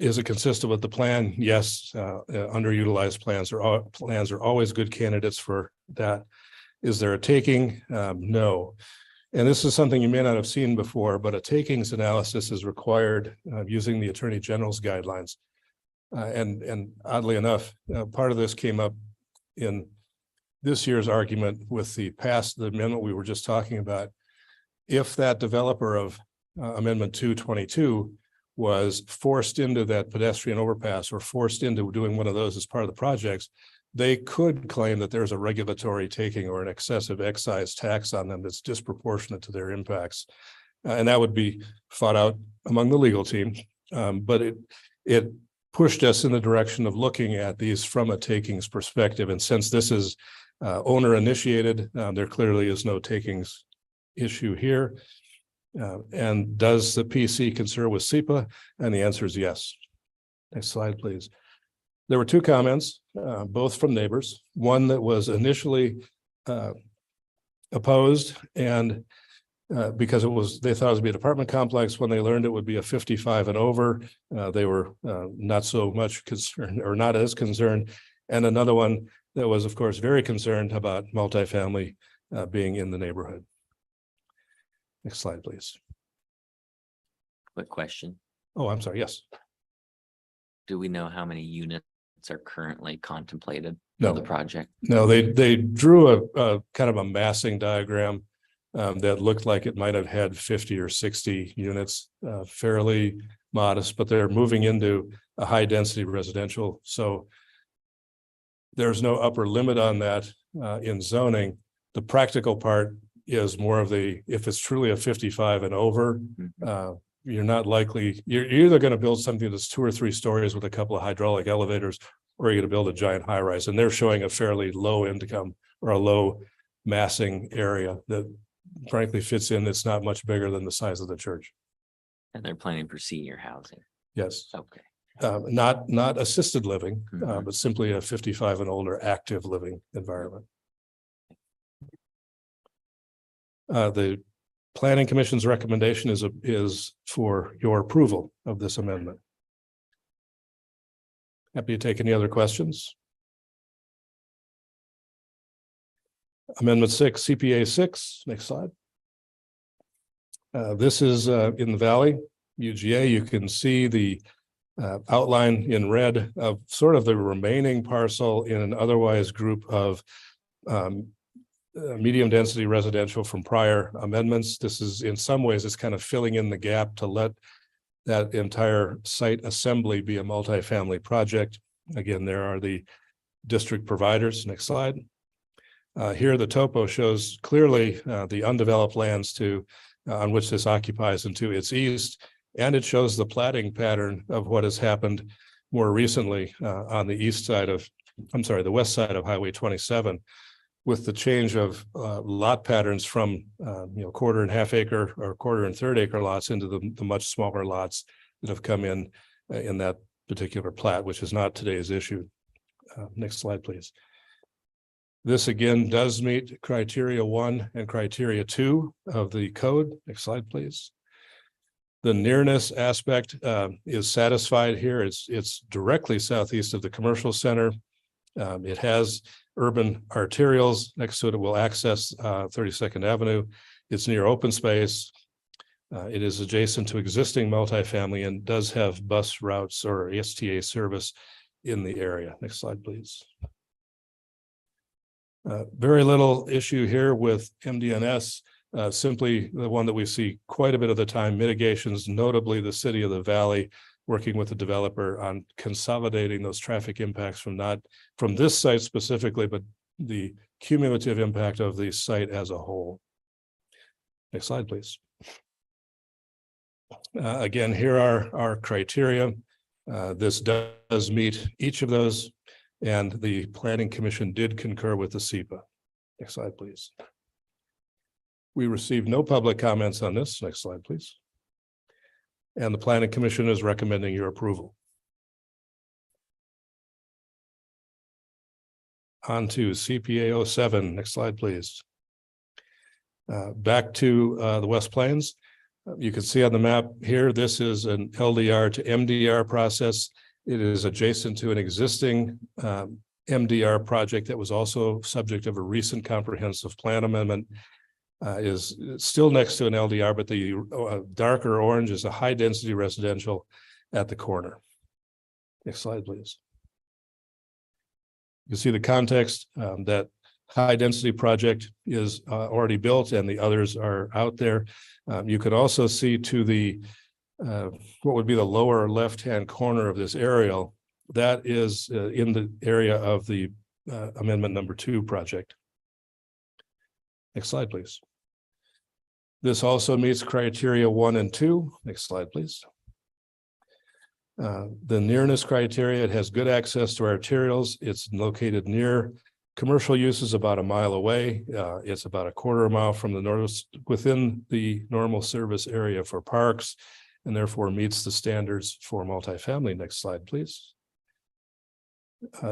Is it consistent with the plan? Yes. Underutilized plans are always good candidates for that. Is there a taking? No. And this is something you may not have seen before, but a takings analysis is required using the Attorney General's guidelines. And oddly enough, part of this came up in this year's argument with the amendment we were just talking about. If that developer of Amendment 222 was forced into that pedestrian overpass or forced into doing one of those as part of the projects, they could claim that there's a regulatory taking or an excessive excise tax on them that's disproportionate to their impacts. And that would be fought out among the legal team. But it pushed us in the direction of looking at these from a takings perspective. And since this is owner initiated, there clearly is no takings issue here. And does the PC concur with SEPA? And the answer is yes. Next slide, please. There were two comments, both from neighbors. One that was initially opposed, and because they thought it would be an apartment complex. When they learned it would be a 55 and over, they were not so much concerned, or not as concerned. And another one that was, of course, very concerned about multifamily being in the neighborhood. Next slide, please. Quick question. Oh, I'm sorry. Yes. Do we know how many units are currently contemplated No. for the project? No, they drew a kind of a massing diagram that looked like it might have had 50 or 60 units, fairly modest, but they're moving into a high density residential. So there's no upper limit on that in zoning. The practical part is more of if it's truly a 55 and over, you're not likely, you're either going to build something that's 2 or 3 stories with a couple of hydraulic elevators, or you're going to build a giant high rise. And they're showing a fairly low income or a low massing area that frankly fits in. It's not much bigger than the size of the church. And they're planning for senior housing. Yes. Okay. Not assisted living, Mhm. but simply a 55 and older active living environment. The Planning Commission's recommendation is for your approval of this amendment. Happy to take any other questions. Amendment 6, CPA 6, next slide. This is in the Valley, UGA. You can see the outline in red of sort of the remaining parcel in an otherwise group of medium density residential from prior amendments. This is in some ways, it's kind of filling in the gap to let that entire site assembly be a multifamily project. Again, there are the district providers. Next slide. Here, the topo shows clearly the undeveloped lands on which this occupies and to its east, and it shows the platting pattern of what has happened more recently on the the west side of Highway 27, with the change of lot patterns from quarter and half acre or quarter and third acre lots into the much smaller lots that have come in that particular plat, which is not today's issue. Next slide, please. This again does meet criteria 1 and criteria 2 of the code. Next slide, please. The nearness aspect is satisfied here. It's directly southeast of the commercial center. It has urban arterials next to it. It will access 32nd Avenue. It's near open space. It is adjacent to existing multifamily and does have bus routes or STA service in the area. Next slide, please. Very little issue here with MDNS, simply the one that we see quite a bit of the time, mitigations, notably the city of the Valley, working with the developer on consolidating those traffic impacts from this site specifically, but the cumulative impact of the site as a whole. Next slide, please. Again, here are our criteria. This does meet each of those, and the Planning Commission did concur with the SEPA. Next slide, please. We received no public comments on this. Next slide, please. And the Planning Commission is recommending your approval. On to CPA 07. Next slide, please. Back to the West Plains. You can see on the map here, this is an LDR to MDR process. It is adjacent to an existing MDR project that was also subject of a recent comprehensive plan amendment. Is still next to an LDR, but the darker orange is a high density residential at the corner. Next slide, please. You see the context that high density project is already built and the others are out there. You could also see to the what would be the lower left-hand corner of this aerial, that is in the area of the amendment number 2 project. Next slide, please. This also meets criteria 1 and 2. Next slide, please. The nearness criteria, it has good access to arterials. It's located near commercial uses about a mile away. It's about a quarter mile from the north, within the normal service area for parks, and therefore meets the standards for multifamily. Next slide, please.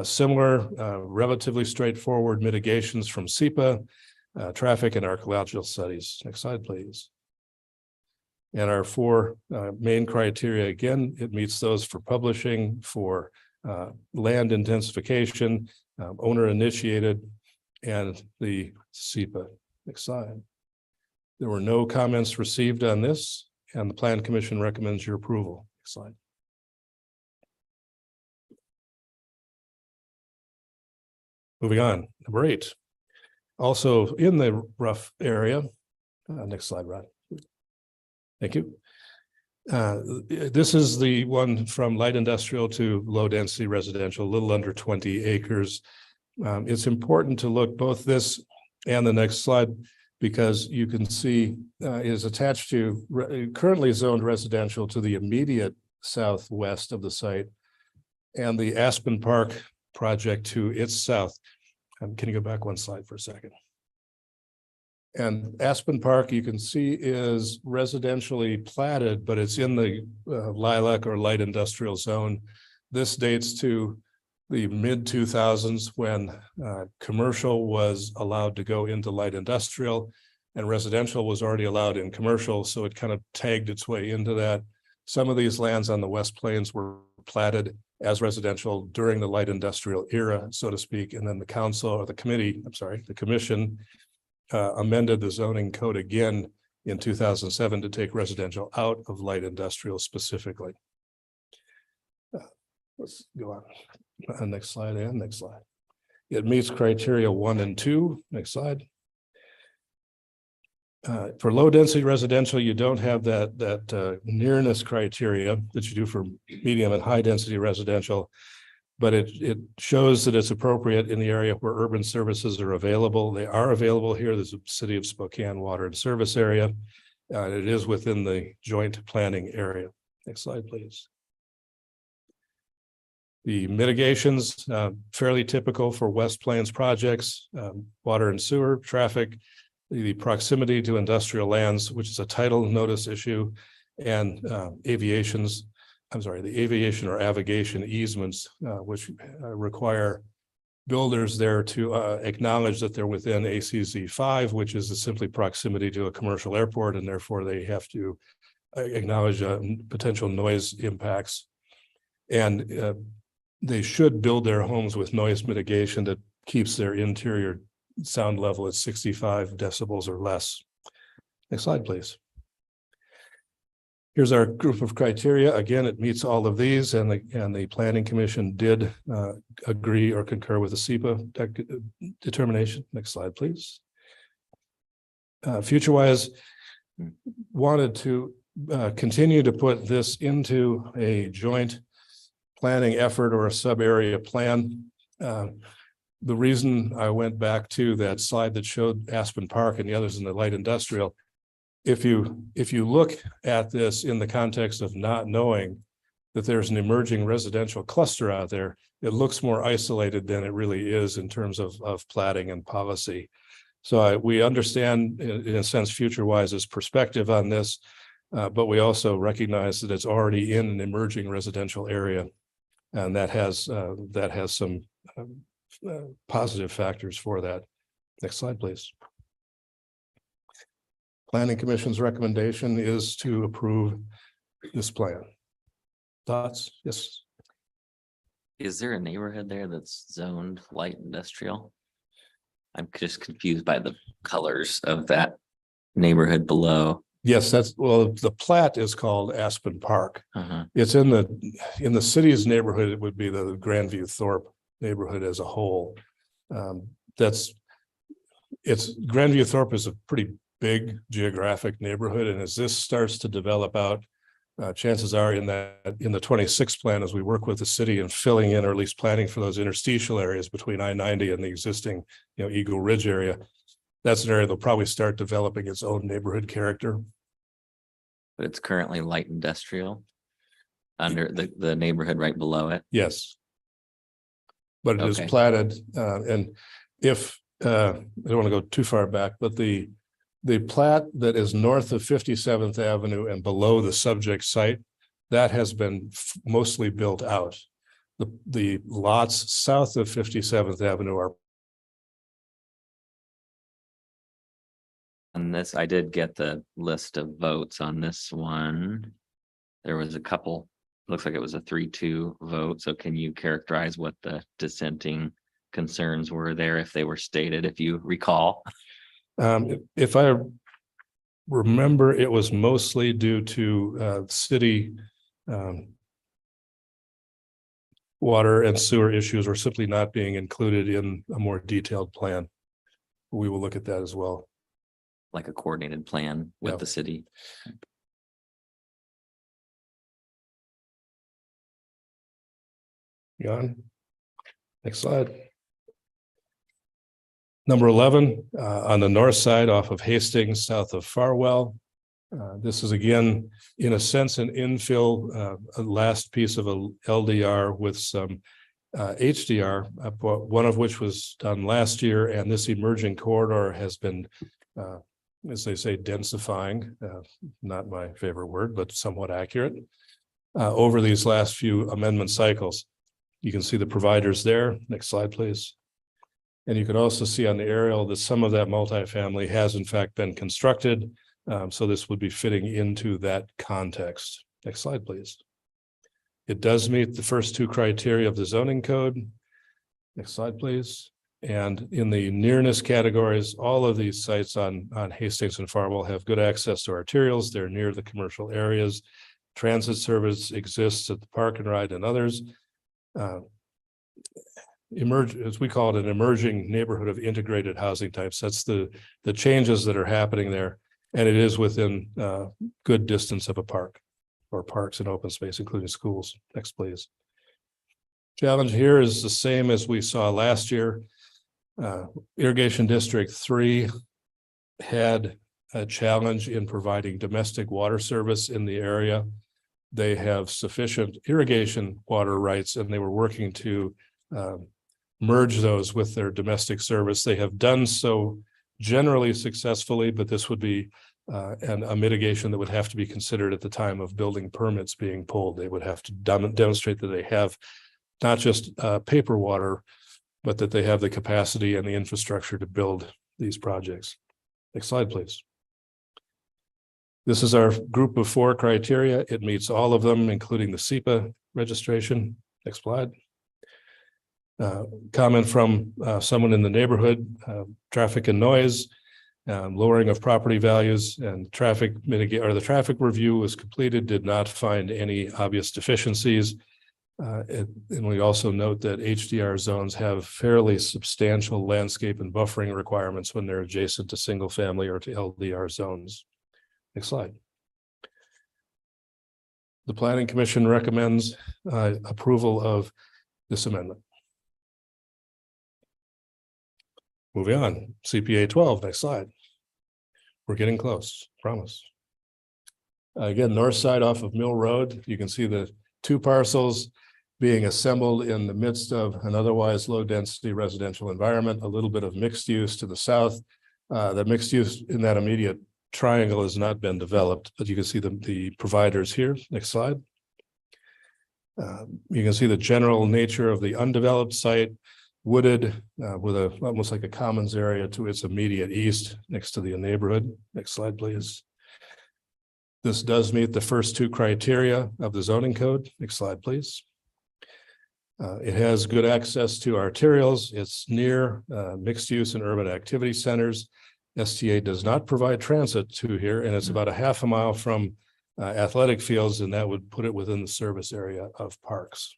Similar, relatively straightforward mitigations from SEPA, traffic and archaeological studies. Next slide, please. And our 4 main criteria, again, it meets those for publishing, for land intensification, owner initiated, and the SEPA. Next slide. There were no comments received on this, and the Plan Commission recommends your approval. Next slide. Moving on, number 8. Also in the rough area, next slide, Rod. Thank you. This is the one from light industrial to low density residential, a little under 20 acres. It's important to look both this and the next slide because you can see is attached to currently zoned residential to the immediate southwest of the site and the Aspen Park project to its south. Can you go back one slide for a second? And Aspen Park, you can see, is residentially platted, but it's in the lilac or light industrial zone. This dates to the mid 2000s when commercial was allowed to go into light industrial and residential was already allowed in commercial. So it kind of tagged its way into that. Some of these lands on the West Plains were platted as residential during the light industrial era, so to speak. And then the council or the committee, the commission amended the zoning code again in 2007 to take residential out of light industrial specifically. Let's go on. Next slide and next slide. It meets criteria 1 and 2. Next slide. For low density residential, you don't have that nearness criteria that you do for medium and high density residential, but it shows that it's appropriate in the area where urban services are available. They are available here. There's a City of Spokane water and service area. It is within the joint planning area. Next slide, please. The mitigations, fairly typical for West Plains projects, water and sewer, traffic, the proximity to industrial lands, which is a title notice issue, and the aviation or avigation easements, which require builders there to acknowledge that they're within ACZ 5, which is simply proximity to a commercial airport, and therefore they have to acknowledge potential noise impacts. And they should build their homes with noise mitigation that keeps their interior sound level at 65 decibels or less. Next slide, please. Here's our group of criteria. Again, it meets all of these, and the Planning Commission did agree or concur with the SEPA determination. Next slide, please. Future-wise, wanted to continue to put this into a joint planning effort or a sub-area plan. The reason I went back to that slide that showed Aspen Park and the others in the light industrial, if you look at this in the context of not knowing that there's an emerging residential cluster out there, it looks more isolated than it really is in terms of platting and policy. So we understand, in a sense, FutureWise's perspective on this, but we also recognize that it's already in an emerging residential area, and that has some positive factors for that. Next slide, please. Planning Commission's recommendation is to approve this plan. Thoughts? Yes. Is there a neighborhood there that's zoned light industrial? I'm just confused by the colors of that neighborhood below. Yes, well, the plat is called Aspen Park. Uh-huh. It's in the city's neighborhood. It would be the Grandview Thorpe neighborhood as a whole. Grandview Thorpe is a pretty big geographic neighborhood, and as this starts to develop out, chances are in the 26 plan, as we work with the city and filling in, or at least planning for those interstitial areas between I-90 and the existing, Eagle Ridge area, that's an area that'll probably start developing its own neighborhood character. But it's currently light industrial under the neighborhood right below it. Yes. But it is Okay. platted, and if, I don't want to go too far back, but the plat that is north of 57th Avenue and below the subject site, that has been mostly built out. The lots south of 57th Avenue are. On this, I did get the list of votes on this one. There was a couple, looks like it was a 3-2 vote. So can you characterize what the dissenting concerns were there, if they were stated, if you recall? If I remember, it was mostly due to city water and sewer issues or simply not being included in a more detailed plan. We will look at that as well. Like a coordinated plan with Yeah. the city. Jan, next slide. Number 11, on the north side off of Hastings, south of Farwell. This is again, in a sense, an infill, a last piece of a LDR with some HDR, one of which was done last year, and this emerging corridor has been, as they say, densifying, not my favorite word, but somewhat accurate, over these last few amendment cycles. You can see the providers there. Next slide, please. And you can also see on the aerial that some of that multifamily has in fact been constructed. So this would be fitting into that context. Next slide, please. It does meet the first two criteria of the zoning code. Next slide, please. And in the nearness categories, all of these sites on Hastings and Farwell have good access to arterials. They're near the commercial areas. Transit service exists at the Park and Ride and others. As we call it, an emerging neighborhood of integrated housing types. That's the changes that are happening there. And it is within good distance of a park or parks and open space, including schools. Next, please. Challenge here is the same as we saw last year. Irrigation District 3 had a challenge in providing domestic water service in the area. They have sufficient irrigation water rights, and they were working to merge those with their domestic service. They have done so generally successfully, but this would be a mitigation that would have to be considered at the time of building permits being pulled. They would have to demonstrate that they have not just paper water, but that they have the capacity and the infrastructure to build these projects. Next slide, please. This is our group of 4 criteria. It meets all of them, including the SEPA registration. Next slide. Comment from someone in the neighborhood, traffic and noise, lowering of property values, and the traffic review was completed, did not find any obvious deficiencies. And we also note that HDR zones have fairly substantial landscape and buffering requirements when they're adjacent to single family or to LDR zones. Next slide. The Planning Commission recommends approval of this amendment. Moving on, CPA 12, next slide. We're getting close, promise. Again, north side off of Mill Road, you can see the 2 parcels being assembled in the midst of an otherwise low density residential environment, a little bit of mixed use to the south. The mixed use in that immediate triangle has not been developed, but you can see the providers here. Next slide. You can see the general nature of the undeveloped site wooded with almost like a commons area to its immediate east next to the neighborhood. Next slide, please. This does meet the first two criteria of the zoning code. Next slide, please. It has good access to arterials. It's near mixed use and urban activity centers. STA does not provide transit to here, and it's about a half a mile from athletic fields, and that would put it within the service area of parks.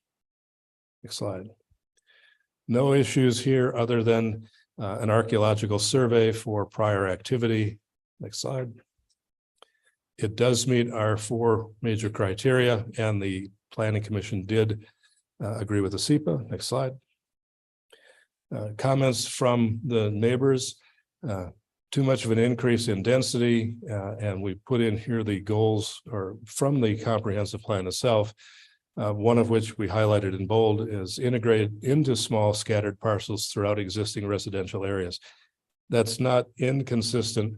Next slide. No issues here other than an archaeological survey for prior activity. Next slide. It does meet our 4 major criteria, and the Planning Commission did agree with the SEPA. Next slide. Comments from the neighbors. Too much of an increase in density, and we put in here the goals or from the comprehensive plan itself. One of which we highlighted in bold is integrated into small scattered parcels throughout existing residential areas. That's not inconsistent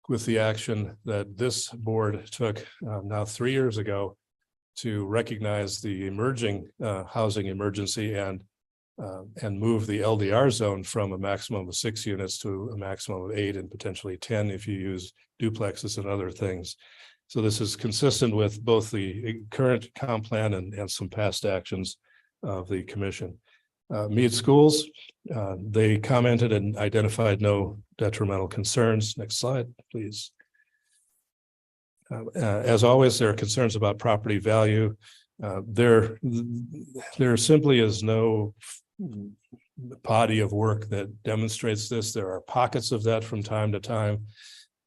with the action that this board took now 3 years ago to recognize the emerging housing emergency and move the LDR zone from a maximum of 6 units to a maximum of 8 and potentially 10 if you use duplexes and other things. So this is consistent with both the current comp plan and some past actions of the commission. Mead Schools, they commented and identified no detrimental concerns. Next slide, please. As always, there are concerns about property value. There simply is no body of work that demonstrates this. There are pockets of that from time to time,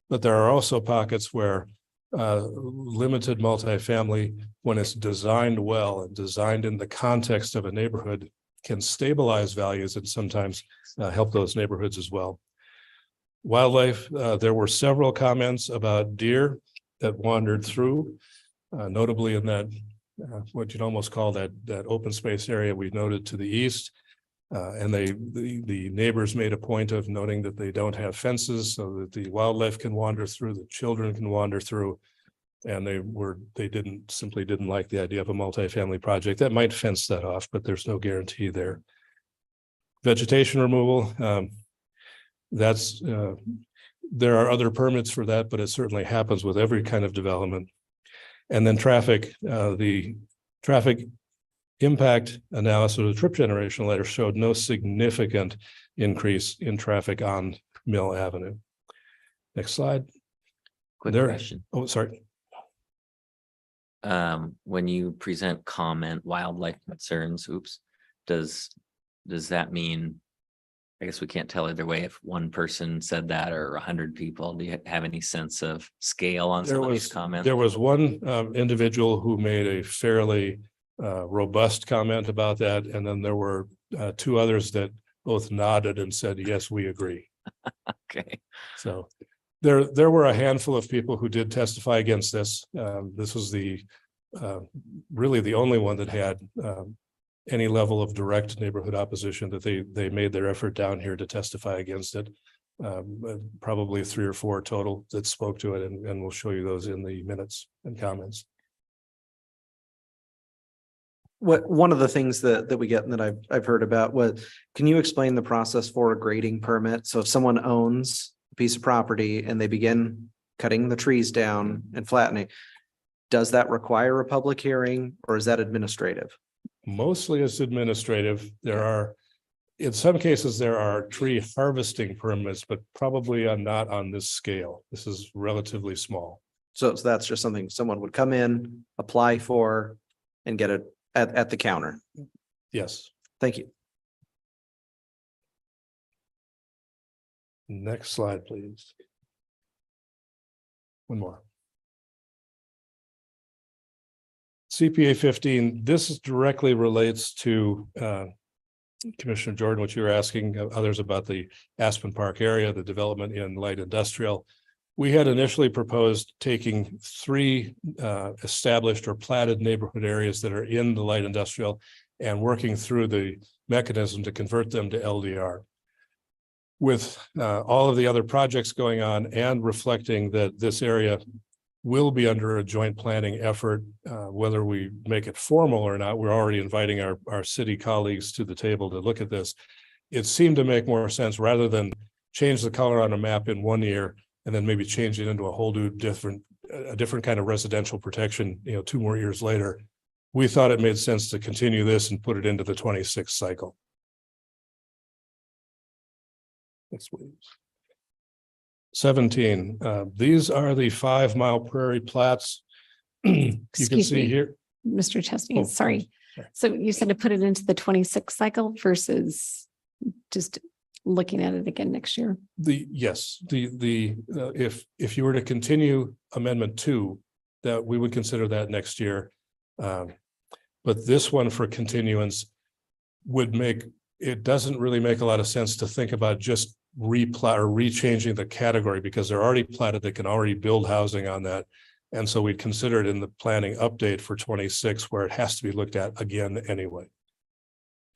but there are also pockets where limited multifamily, when it's designed well and designed in the context of a neighborhood, can stabilize values and sometimes help those neighborhoods as well. Wildlife, there were several comments about deer that wandered through, notably in that what you'd almost call that open space area we noted to the east. And the neighbors made a point of noting that they don't have fences so that the wildlife can wander through, the children can wander through. And they simply didn't like the idea of a multifamily project that might fence that off, but there's no guarantee there. Vegetation removal, there are other permits for that, but it certainly happens with every kind of development. And then traffic, the traffic impact analysis of the trip generation letter showed no significant increase in traffic on Mill Avenue. Next slide. Quick question. Oh, sorry. When you present comment wildlife concerns, does that mean, I guess we can't tell either way if one person said that or 100 people. Do you have any sense of scale on some of these comments? There was one individual who made a fairly robust comment about that, and then there were 2 others that both nodded and said, yes, we agree. Okay. So there were a handful of people who did testify against this. This was really the only one that had any level of direct neighborhood opposition, that they made their effort down here to testify against it. Probably 3 or 4 total that spoke to it, and we'll show you those in the minutes and comments. One of the things that we get and that I've heard about can you explain the process for a grading permit? So if someone owns a piece of property and they begin cutting the trees down and flattening, does that require a public hearing or is that administrative? Mostly it's administrative. In some cases, there are tree harvesting permits, but probably not on this scale. This is relatively small. So that's just something someone would come in, apply for, and get it at the counter. Yes. Thank you. Next slide, please. One more. CPA 15, this directly relates to Commissioner Jordan, what you were asking others about the Aspen Park area, the development in light industrial. We had initially proposed taking 3 established or platted neighborhood areas that are in the light industrial and working through the mechanism to convert them to LDR. With all of the other projects going on and reflecting that this area will be under a joint planning effort, whether we make it formal or not, we're already inviting our city colleagues to the table to look at this. it seemed to make more sense rather than change the color on a map in 1 year and then maybe change it into a whole new a different kind of residential protection, 2 more years later. We thought it made sense to continue this and put it into the 26th cycle. Next, please. 17. These are the 5 Mile Prairie plats. You can Excuse see me. here. Mr. Chesney, Oh, sorry. sorry. So you said to put it into the 26th cycle versus just looking at it again next year? Yes, if you were to continue Amendment 2, that we would consider that next year. But this one for continuance would it doesn't really make a lot of sense to think about just replat or rechanging the category because they're already platted, they can already build housing on that. And so we'd consider it in the planning update for 26 where it has to be looked at again anyway.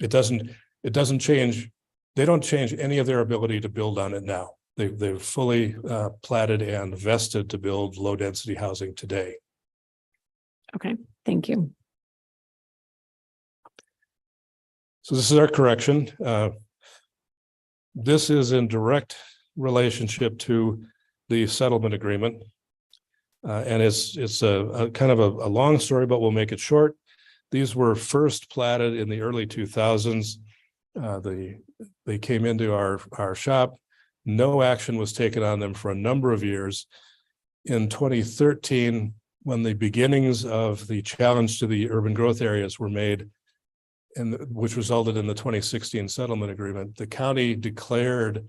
It doesn't change. They don't change any of their ability to build on it now. They've fully platted and vested to build low density housing today. Okay, thank you. So this is our correction. This is in direct relationship to the settlement agreement. And it's a kind of a long story, but we'll make it short. These were first platted in the early 2000s. They came into our shop. No action was taken on them for a number of years. In 2013, when the beginnings of the challenge to the urban growth areas were made, and which resulted in the 2016 settlement agreement, the county declared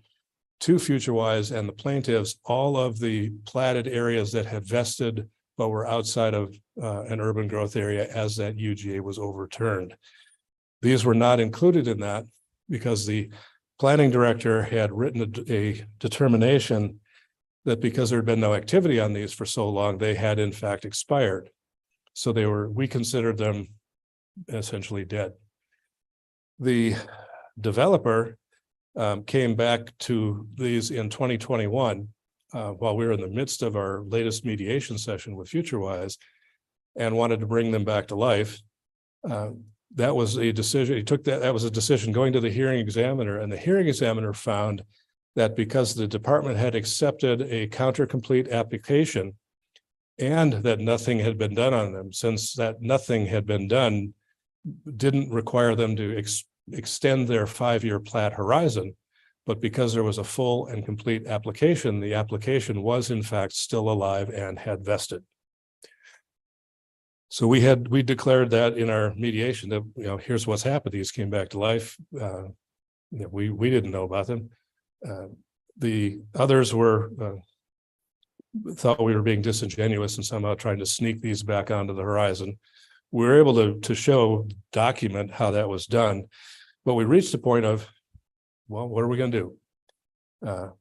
to FutureWise and the plaintiffs all of the platted areas that had vested but were outside of an urban growth area as that UGA was overturned. These were not included in that because the planning director had written a determination that because there had been no activity on these for so long, they had in fact expired. So we considered them essentially dead. The developer came back to these in 2021 while we were in the midst of our latest mediation session with FutureWise and wanted to bring them back to life. That was a decision, that was a decision going to the hearing examiner, and the hearing examiner found that because the department had accepted a counter-complete application and that nothing had been done on them, since that nothing had been done, didn't require them to extend their 5-year plat horizon, but because there was a full and complete application, the application was in fact still alive and had vested. So we declared that in our mediation that, here's what's happened. These came back to life. We didn't know about them. The others thought we were being disingenuous and somehow trying to sneak these back onto the horizon. We were able to document how that was done, but we reached the point of, well, what are we going to do?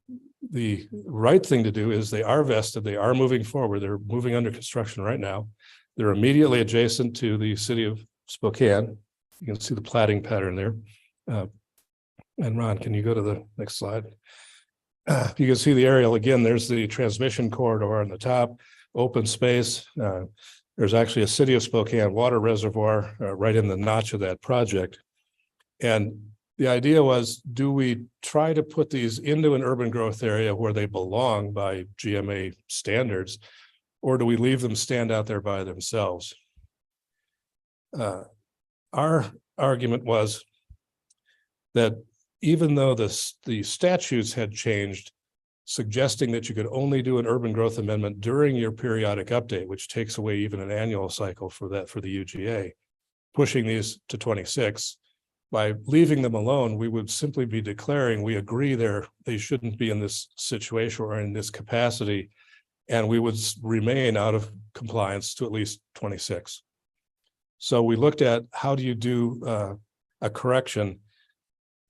The right thing to do is they are vested, they are moving forward, they're moving under construction right now. They're immediately adjacent to the city of Spokane. You can see the platting pattern there. And Ron, can you go to the next slide? You can see the aerial again. There's the transmission corridor on the top, open space. There's actually a city of Spokane water reservoir right in the notch of that project. And the idea was, do we try to put these into an urban growth area where they belong by GMA standards, or do we leave them stand out there by themselves? Our argument was that even though the statutes had changed, suggesting that you could only do an urban growth amendment during your periodic update, which takes away even an annual cycle for the UGA, pushing these to 26, by leaving them alone, we would simply be declaring we agree they shouldn't be in this situation or in this capacity, and we would remain out of compliance to at least 26. So we looked at how do you do a correction.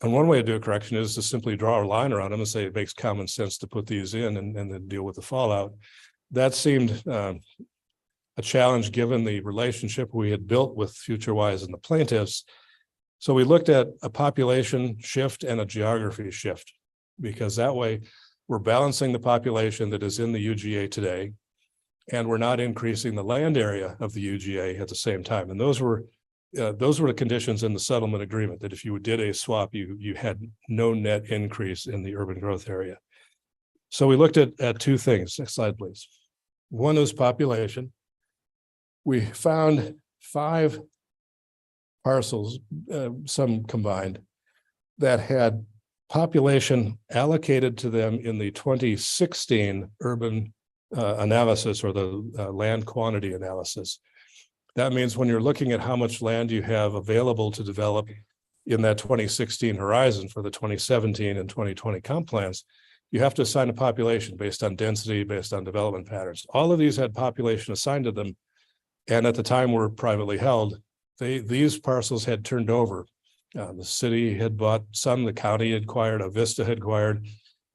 And one way to do a correction is to simply draw a line around them and say it makes common sense to put these in and then deal with the fallout. That seemed a challenge given the relationship we had built with FutureWise and the plaintiffs. So we looked at a population shift and a geography shift, because that way we're balancing the population that is in the UGA today, and we're not increasing the land area of the UGA at the same time. And those were those were the conditions in the settlement agreement, that if you did a swap, you had no net increase in the urban growth area. So we looked at two things. Next slide, please. One is population. We found 5 parcels, some combined, that had population allocated to them in the 2016 urban analysis, or the land quantity analysis. That means when you're looking at how much land you have available to develop in that 2016 horizon for the 2017 and 2020 comp plans, you have to assign a population based on density, based on development patterns. All of these had population assigned to them, and at the time were privately held. These parcels had turned over. The city had bought some, the county had acquired, Avista had acquired,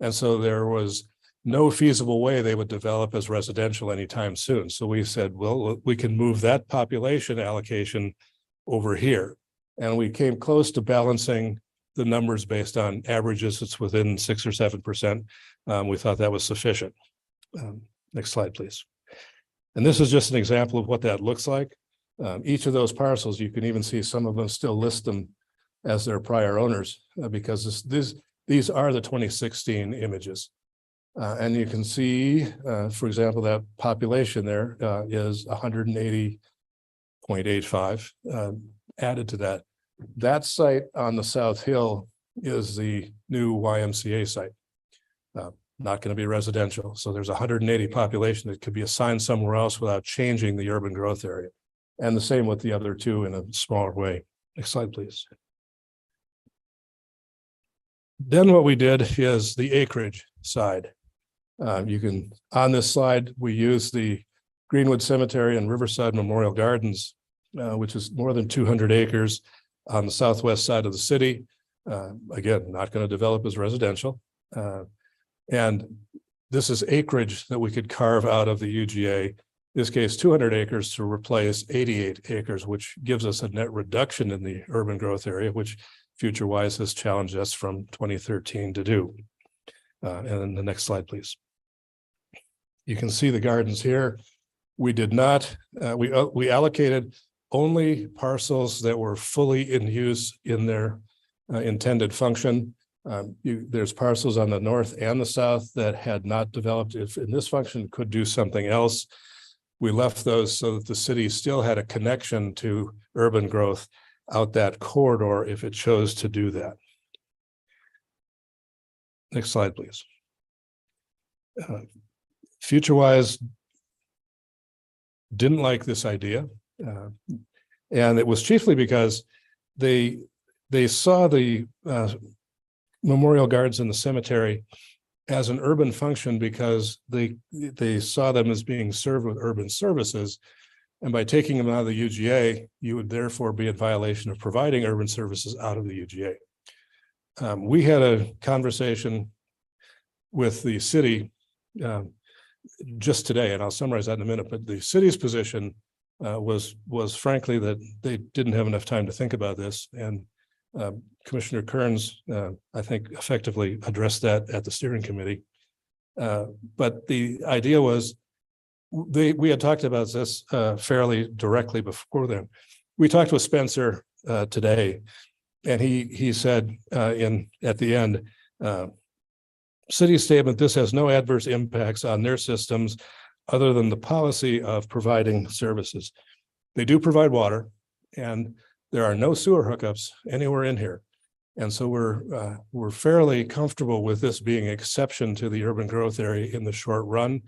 and so there was no feasible way they would develop as residential anytime soon. So we said, well, we can move that population allocation over here. And we came close to balancing the numbers based on averages. It's within 6 or 7%. We thought that was sufficient. Next slide, please. And this is just an example of what that looks like. Each of those parcels, you can even see some of them still list them as their prior owners, because these are the 2016 images. And you can see, for example, that population there is 180.85 added to that. That site on the South Hill is the new YMCA site. Not going to be residential. So there's 180 population that could be assigned somewhere else without changing the urban growth area. And the same with the other two in a smaller way. Next slide, please. Then what we did is the acreage side. On this slide, we use the Greenwood Cemetery and Riverside Memorial Gardens, which is more than 200 acres on the southwest side of the city. Again, not going to develop as residential. And this is acreage that we could carve out of the UGA. In this case, 200 acres to replace 88 acres, which gives us a net reduction in the urban growth area, which FutureWise has challenged us from 2013 to do. And then the next slide, please. You can see the gardens here. We did not, we allocated only parcels that were fully in use in their intended function. There's parcels on the north and the south that had not developed if in this function, could do something else. We left those so that the city still had a connection to urban growth out that corridor if it chose to do that. Next slide, please. FutureWise didn't like this idea. And it was chiefly because they saw the memorial gardens in the cemetery as an urban function because they saw them as being served with urban services. And by taking them out of the UGA, you would therefore be in violation of providing urban services out of the UGA. We had a conversation with the city just today, and I'll summarize that in a minute, but the city's position was frankly that they didn't have enough time to think about this. And Commissioner Kearns, I think, effectively addressed that at the steering committee. But the idea was, we had talked about this fairly directly before then. We talked with Spencer today, and he said at the end, city statement, this has no adverse impacts on their systems other than the policy of providing services. They do provide water, and there are no sewer hookups anywhere in here. And so we're fairly comfortable with this being an exception to the urban growth area in the short run.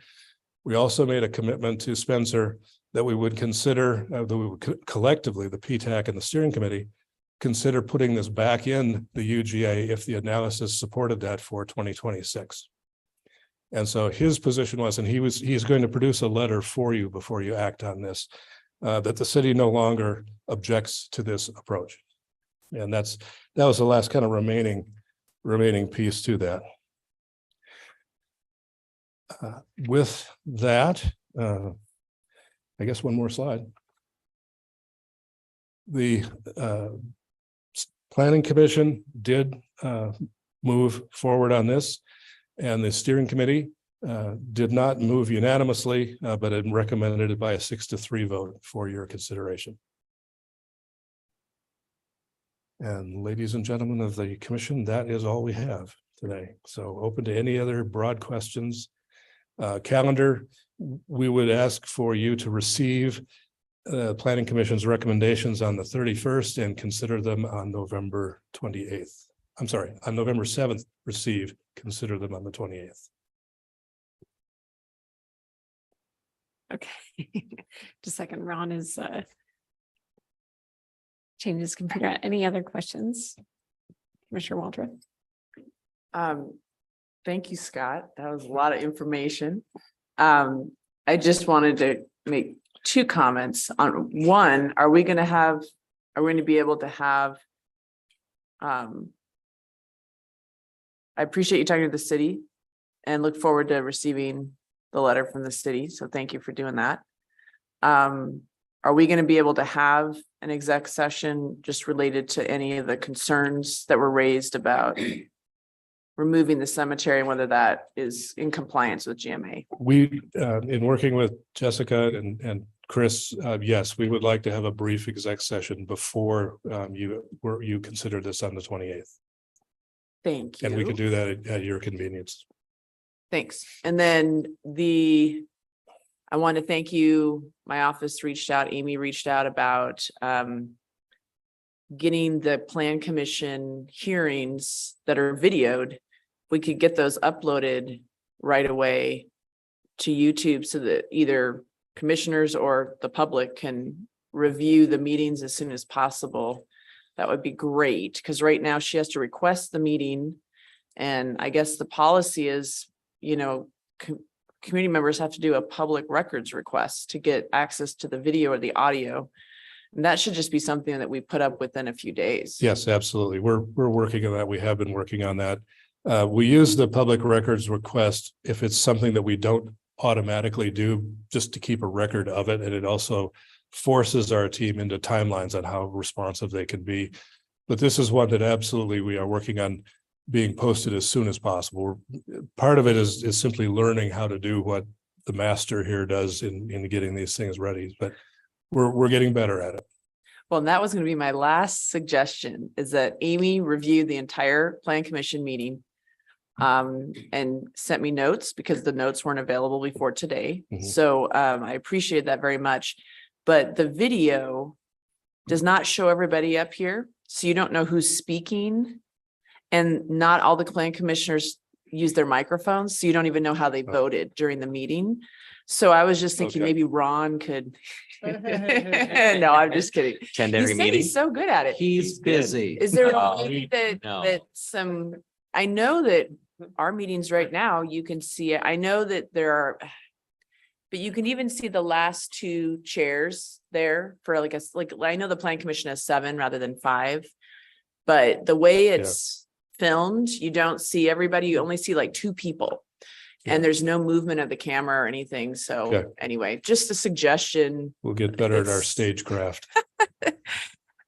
We also made a commitment to Spencer that we would consider, that we would collectively, the PTAC and the steering committee, consider putting this back in the UGA if the analysis supported that for 2026. And so his position was, and he's going to produce a letter for you before you act on this, that the city no longer objects to this approach. And that was the last kind of remaining piece to that. With that, I guess one more slide. The Planning Commission did move forward on this, and the steering committee did not move unanimously, but it recommended it by a 6-3 vote for your consideration. And ladies and gentlemen of the commission, that is all we have today. So open to any other broad questions. Calendar, we would ask for you to receive Planning Commission's recommendations on the 31st and consider them on November 28th. I'm sorry, on November 7th, receive, consider them on the 28th. Okay. Just a second, Ron is changing his computer. Any other questions? Commissioner Waldron? Thank you, Scott. That was a lot of information. I just wanted to make two comments on one. Are we going to be able to have, I appreciate you talking to the city and look forward to receiving the letter from the city. So thank you for doing that. Are we going to be able to have an exec session just related to any of the concerns that were raised about removing the cemetery and whether that is in compliance with GMA? We, in working with Jessica and Chris, yes, we would like to have a brief exec session before you consider this on the 28th. Thank you. And we can do that at your convenience. Thanks. And then I want to thank you. My office reached out, Amy reached out about getting the Plan Commission hearings that are videoed. We could get those uploaded right away to YouTube so that either commissioners or the public can review the meetings as soon as possible. That would be great, because right now she has to request the meeting. And I guess the policy is, community members have to do a public records request to get access to the video or the audio. And that should just be something that we put up within a few days. Yes, absolutely. We're working on that. We have been working on that. We use the public records request if it's something that we don't automatically do, just to keep a record of it. And it also forces our team into timelines on how responsive they can be. But this is one that absolutely we are working on being posted as soon as possible. Part of it is simply learning how to do what the master here does in getting these things ready, but we're getting better at it. Well, and that was going to be my last suggestion, is that Amy reviewed the entire Plan Commission meeting and sent me notes, because the notes weren't available before today. Mhm. So I appreciate that very much. But the video does not show everybody up here, so you don't know who's speaking. And not all the Plan Commissioners use their microphones, so you don't even know how they voted during the meeting. So I was just thinking Okay. maybe Ron could. No, I'm just kidding. Attend He every said meeting. he's so good at it. He's busy. Is there Oh, a way that, no. I know that our meetings right now, you can see it. I know that there are, but you can even see the last two chairs there for like I know the Plan Commission has 7 rather than 5, but the way it's filmed, you don't see everybody. You only see like 2 people. And there's no movement of the camera or anything. So Okay. anyway, just a suggestion. We'll get better at our It's- stagecraft.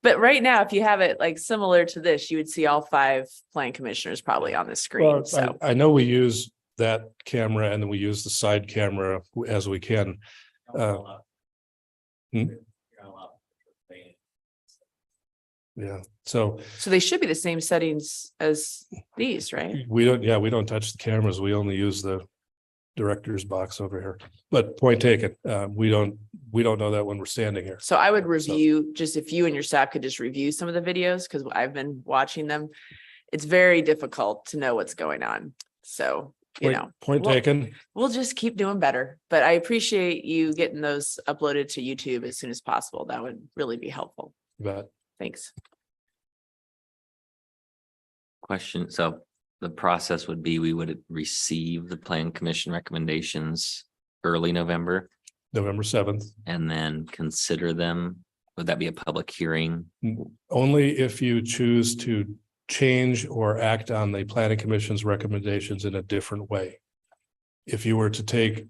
But right now, if you have it like similar to this, you would see all 5 Plan Commissioners probably on the screen. Well, So I know we use that camera and then we use the side camera as we can. Yeah, so they should be the same settings as these, right? we don't touch the cameras. We only use the director's box over here. But point taken, we don't know that when we're standing here. So I would review, just if you and your staff could just review some of the videos, because I've been watching them. It's very difficult to know what's going on. So, Point well- taken. we'll just keep doing better. But I appreciate you getting those uploaded to YouTube as soon as possible. That would really be helpful. But Thanks. Question. So the process would be, we would receive the Plan Commission recommendations early November November 7th, and then consider them. Would that be a public hearing? only if you choose to change or act on the planning commission's recommendations in a different way. If you were to take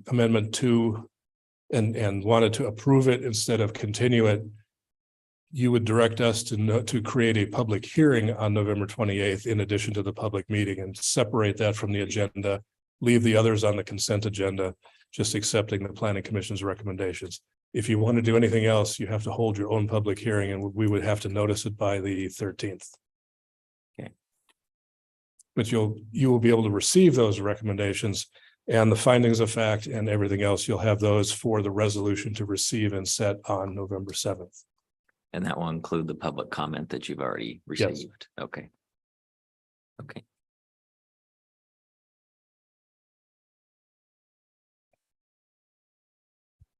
amendment 2 and wanted to approve it instead of continue it, you would direct us to create a public hearing on November 28th in addition to the public meeting, and separate that from the agenda, leave the others on the consent agenda, just accepting the planning commission's recommendations. If you want to do anything else, you have to hold your own public hearing, and we would have to notice it by the 13th. Okay. But you will be able to receive those recommendations and the findings of fact and everything else. You'll have those for the resolution to receive and set on November 7th. And that will include the public comment that you've already received. Okay. Okay.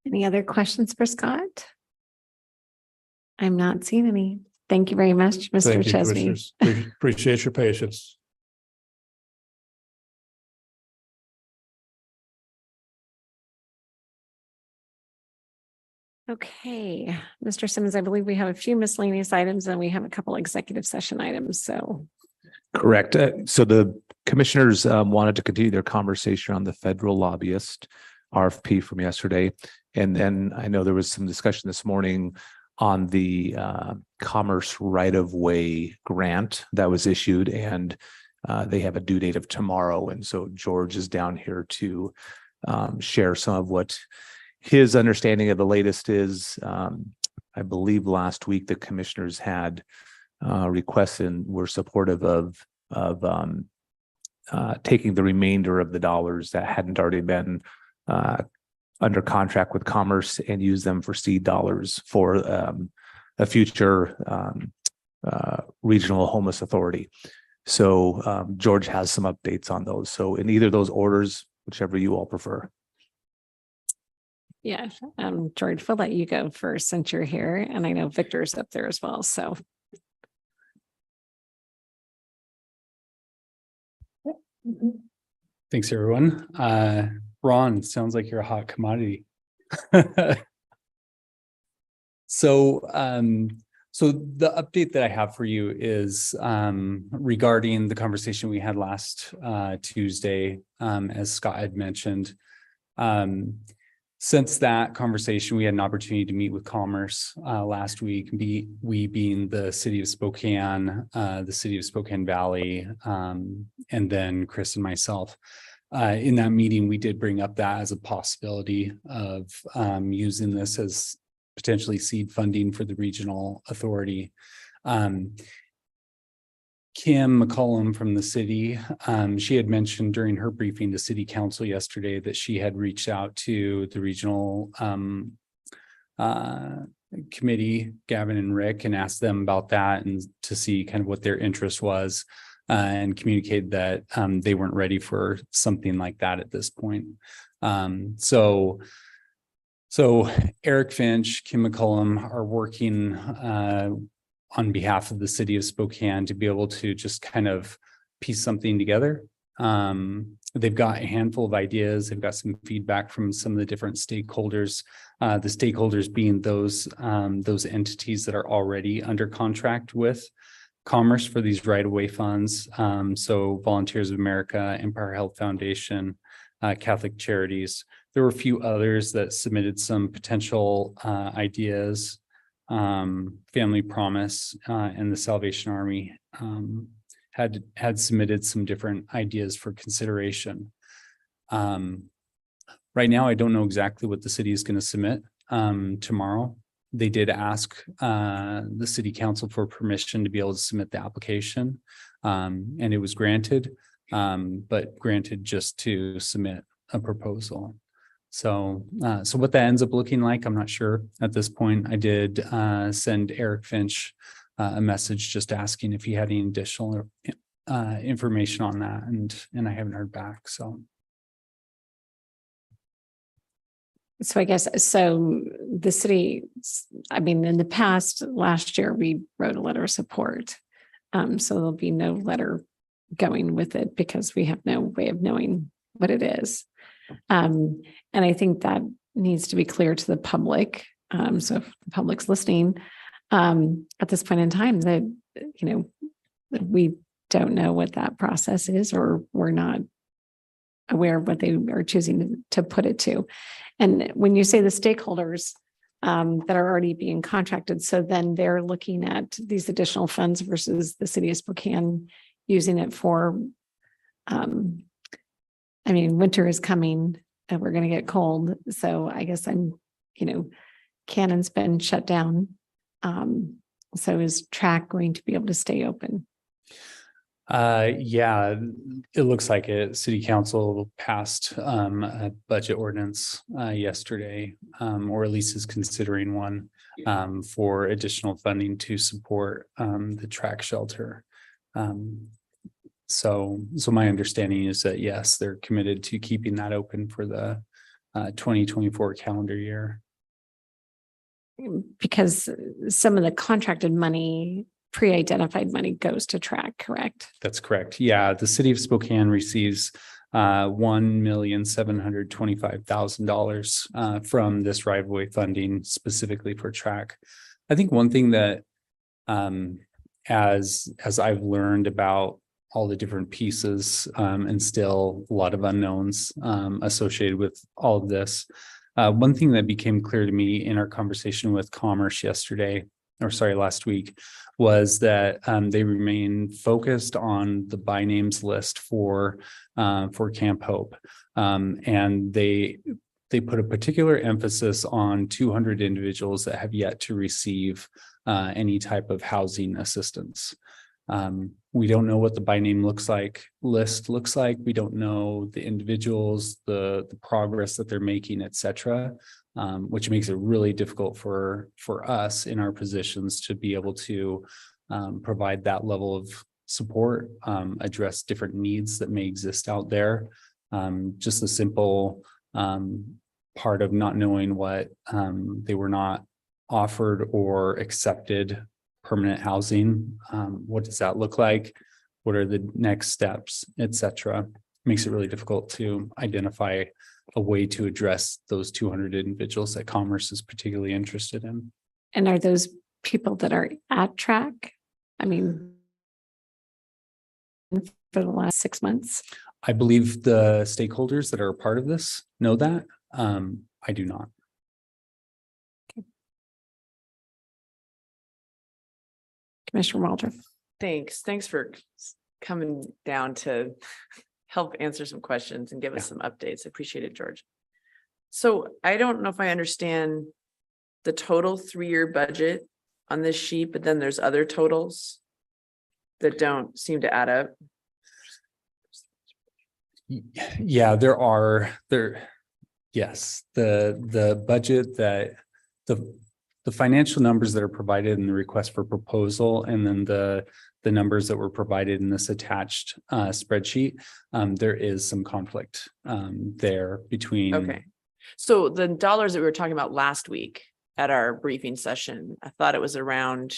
Any other questions for Scott? I'm not seeing any. Thank you very much, Mr. Thank you, Chesney. Commissioners. Appreciate your patience. Okay, Mr. Simmons, I believe we have a few miscellaneous items and we have a couple executive session items, so. Correct. So the commissioners wanted to continue their conversation on the federal lobbyist RFP from yesterday. And then I know there was some discussion this morning on the commerce right-of-way grant that was issued, and they have a due date of tomorrow. And so George is down here to share some of what his understanding of the latest is. I believe last week the commissioners had requested and were supportive of taking the remainder of the dollars that hadn't already been under contract with Commerce and use them for seed dollars for a future regional homeless authority. So George has some updates on those. So in either of those orders, whichever you all prefer. Yeah, George, we'll let you go first since you're here, and I know Victor's up there as well, so. Thanks, everyone. Ron, sounds like you're a hot commodity. So the update that I have for you is regarding the conversation we had last Tuesday, as Scott had mentioned. Since that conversation, we had an opportunity to meet with Commerce last week, we being the city of Spokane, the city of Spokane Valley, and then Chris and myself. In that meeting, we did bring up that as a possibility of using this as potentially seed funding for the regional authority. Kim McCollum from the city, she had mentioned during her briefing to city council yesterday that she had reached out to the regional committee, Gavin and Rick, and asked them about that and to see kind of what their interest was, and communicated that they weren't ready for something like that at this point. So Eric Finch, Kim McCollum are working on behalf of the city of Spokane to be able to just kind of piece something together. They've got a handful of ideas. They've got some feedback from some of the different stakeholders, the stakeholders being those entities that are already under contract with Commerce for these right-of-way funds. So Volunteers of America, Empire Health Foundation, Catholic Charities. There were a few others that submitted some potential ideas. Family Promise and the Salvation Army had submitted some different ideas for consideration. Right now, I don't know exactly what the city is going to submit tomorrow. They did ask the city council for permission to be able to submit the application, and it was granted, but granted just to submit a proposal. So what that ends up looking like, I'm not sure at this point. I did send Eric Finch a message just asking if he had any additional information on that, and I haven't heard back. So I guess, so the city, I mean, in the past, last year, we wrote a letter of support. So there'll be no letter going with it because we have no way of knowing what it is. And I think that needs to be clear to the public. So if the public's listening, at this point in time, that, that we don't know what that process is, or we're not aware of what they are choosing to put it to. And when you say the stakeholders that are already being contracted, so then they're looking at these additional funds versus the city of Spokane using it for, winter is coming and we're going to get cold. So I guess I'm, Cannon's been shut down. So is track going to be able to stay open? Yeah, it looks like it. City Council passed a budget ordinance yesterday, or at least is considering one for additional funding to support the track shelter. So my understanding is that yes, they're committed to keeping that open for the 2024 calendar year. Because some of the contracted money, pre-identified money goes to track, correct? That's correct. Yeah, the city of Spokane receives $1,725,000 from this right-of-way funding specifically for track. I think one thing that as I've learned about all the different pieces and still a lot of unknowns associated with all of this. One thing that became clear to me in our conversation with Commerce last week, was that they remain focused on the by names list for Camp Hope. And they put a particular emphasis on 200 individuals that have yet to receive any type of housing assistance. We don't know what the by name list looks like. We don't know the individuals, the progress that they're making, et cetera, which makes it really difficult for us in our positions to be able to provide that level of support, address different needs that may exist out there. Just the simple part of not knowing what they were not offered or accepted permanent housing. What does that look like? What are the next steps, et cetera? Makes it really difficult to identify a way to address those 200 individuals that Commerce is particularly interested in. And are those people that are at track? I mean, for the last 6 months? I believe the stakeholders that are a part of this know that. I do not. Commissioner Waldron. Thanks for coming down to help answer some questions and give us some updates. I appreciate it, George. So I don't know if I understand the total 3-year budget on this sheet, but then there's other totals that don't seem to add up. Yeah, yes, the budget that the financial numbers that are provided in the request for proposal, and then the numbers that were provided in this attached spreadsheet, there is some conflict there between. Okay. So the dollars that we were talking about last week at our briefing session, I thought it was around,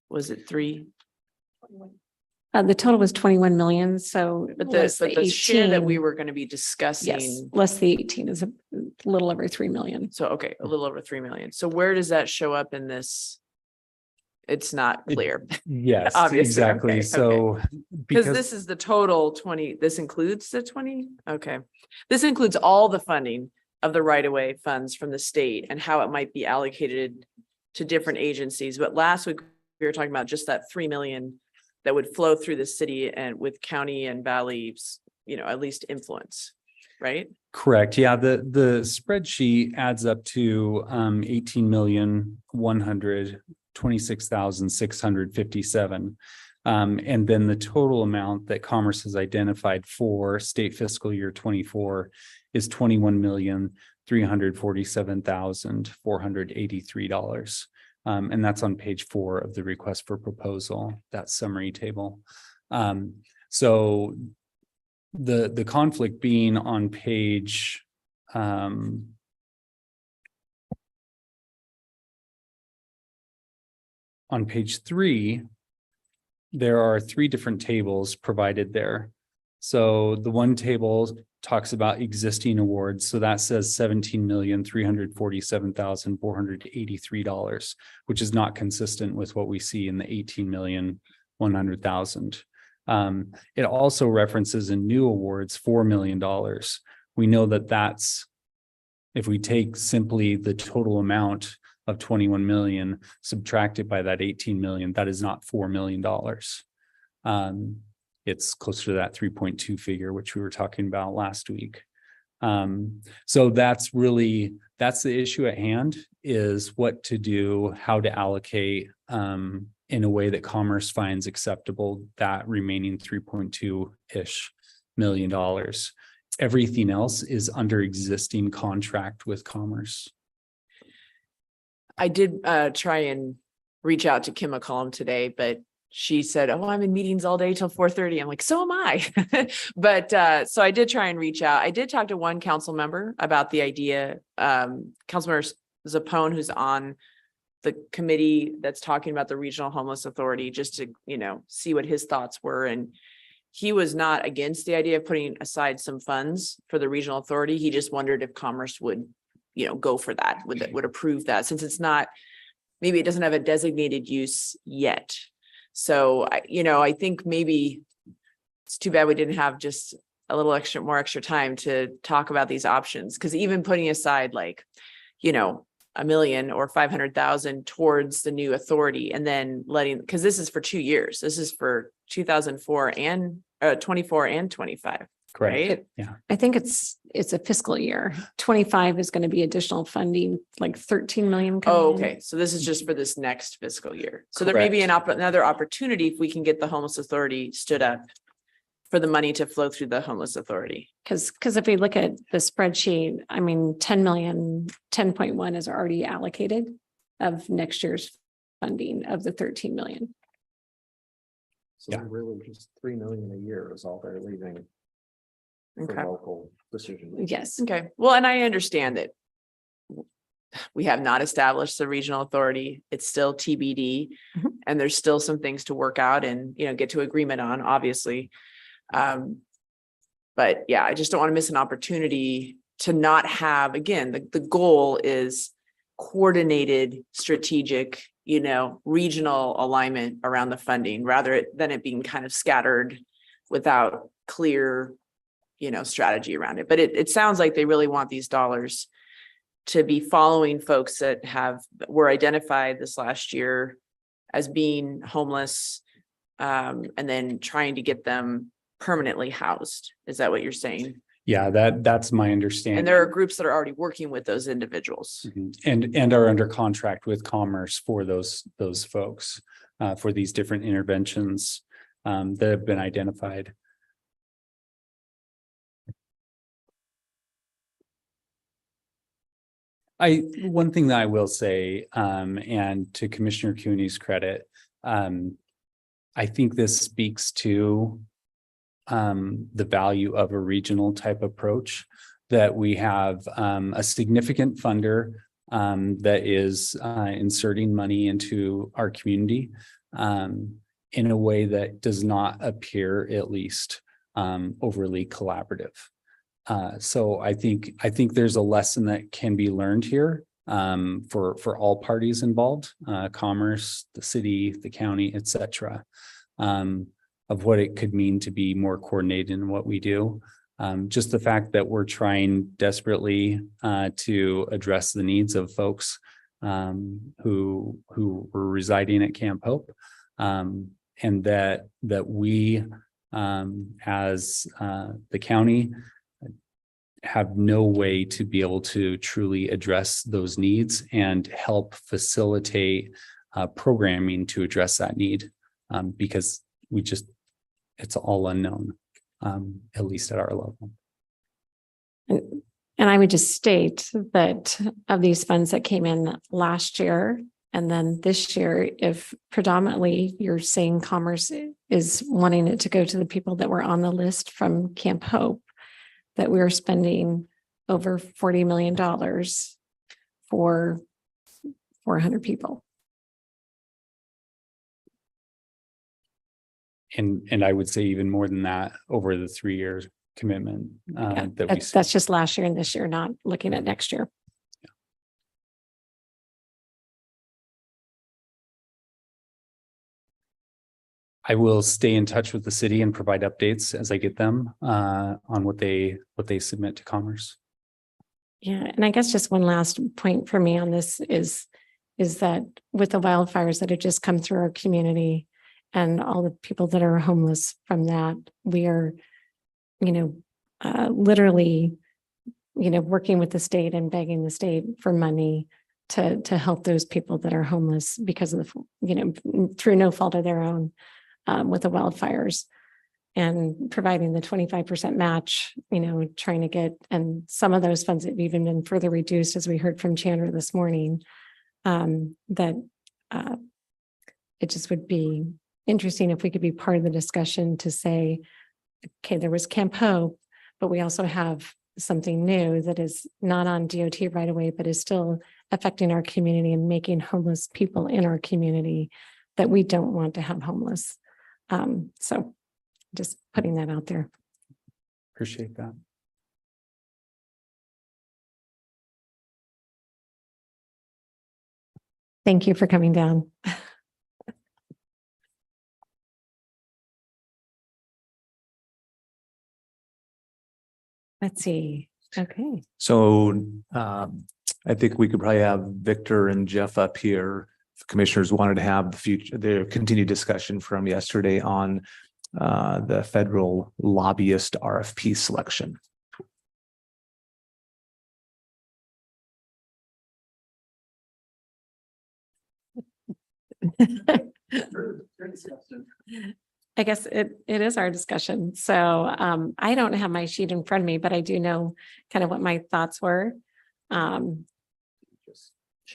was it 3? The total was 21 million. So, But less the share that 18 we were going to be discussing. yes, less the 18 is a little over 3 million. So, okay, a little over 3 million. So where does that show up in this? It's not clear. Yes, Obviously, exactly. okay, So Because this is the total 20, this includes the 20? Okay. This includes all the funding of the right-of-way funds from the state and how it might be allocated to different agencies. But last week, we were talking about just that 3 million that would flow through the city and with county and valleys, at least influence, right? correct. Yeah, the spreadsheet adds up to 18,126,657. And then the total amount that Commerce has identified for state fiscal year 24 is $21,347,483. And that's on page 4 of the request for proposal, that summary table. So the conflict being on page on page 3, there are 3 different tables provided there. So the one table talks about existing awards. So that says $17,347,483, which is not consistent with what we see in the $18,100,000. It also references in new awards $4 million. We know that that's, if we take simply the total amount of 21 million subtracted by that 18 million, that is not $4 million. It's closer to that 3.2 figure, which we were talking about last week. So that's the issue at hand, is what to do, how to allocate in a way that Commerce finds acceptable that remaining 3.2-ish million dollars. Everything else is under existing contract with Commerce. I did try and reach out to Kim McCollum today, but she said, "Oh, I'm in meetings all day till 4:30." I'm like, "So am I." But so I did try and reach out. I did talk to one council member about the idea. Councilmember Zappone, who's on the committee that's talking about the Regional Homeless Authority, just to, see what his thoughts were. And he was not against the idea of putting aside some funds for the regional authority. He just wondered if Commerce would, go for that, would approve that, since it's not, maybe it doesn't have a designated use yet. So I think maybe it's too bad we didn't have just a little more extra time to talk about these options. Because even putting aside like, $1 million or 500,000 towards the new authority, and then because this is for 2 years, this is for 2004 and 24 and 25. Correct. Right? Yeah. I think it's a fiscal year. 25 is going to be additional funding, like 13 million. coming Oh, in. okay. So this is just for this next fiscal year. So there may be another opportunity if we can get the homeless authority stood up for the money to flow through the homeless authority. Because if we look at the spreadsheet, 10 million, 10.1 is already allocated of next year's funding of the 13 million. So really just 3 million a year is all they're leaving for Okay. local decision. Yes. Okay. Well, and I understand that we have not established the regional authority. It's still TBD, Mhm. and there's still some things to work out and, get to agreement on, obviously. But yeah, I just don't want to miss an opportunity to not have, again, the goal is coordinated, strategic, regional alignment around the funding, rather than it being kind of scattered without clear, strategy around it. But it sounds like they really want these dollars to be following folks that were identified this last year as being homeless, and then trying to get them permanently housed. Is that what you're saying? Yeah, that's my understanding. And there are groups that are already working with those individuals. Mhm. And are under contract with Commerce for those folks, for these different interventions that have been identified. One thing that I will say, and to Commissioner Cooney's credit, I think this speaks to the value of a regional type approach, that we have a significant funder that is inserting money into our community in a way that does not appear, at least, overly collaborative. So I think there's a lesson that can be learned here for all parties involved, Commerce, the city, the county, et cetera, of what it could mean to be more coordinated in what we do. Just the fact that we're trying desperately to address the needs of folks who were residing at Camp Hope, and that we as the county have no way to be able to truly address those needs and help facilitate programming to address that need, because it's all unknown, at least at our level. And I would just state that of these funds that came in last year and then this year, if predominantly you're saying Commerce is wanting it to go to the people that were on the list from Camp Hope, that we're spending over $40 million for 400 people. And I would say even more than that over the 3 years commitment Yeah, that we. that's just last year and this year, not looking at next year. I will stay in touch with the city and provide updates as I get them on what they submit to Commerce. Yeah, and I guess just one last point for me on this is that with the wildfires that have just come through our community and all the people that are homeless from that, we are, literally working with the state and begging the state for money to help those people that are homeless because of through no fault of their own with the wildfires, and providing the 25% match, trying to get, and some of those funds have even been further reduced, as we heard from Chandra this morning, that it just would be interesting if we could be part of the discussion to say, okay, there was Camp Hope, but we also have something new that is not on DOT right away, but is still affecting our community and making homeless people in our community that we don't want to have homeless. So just putting that out there. Appreciate that. Thank you for coming down. Let's see. Okay. So I think we could probably have Victor and Jeff up here. If commissioners wanted to have their continued discussion from yesterday on the federal lobbyist RFP selection. I guess it is our discussion. So I don't have my sheet in front of me, but I do know kind of what my thoughts were. Should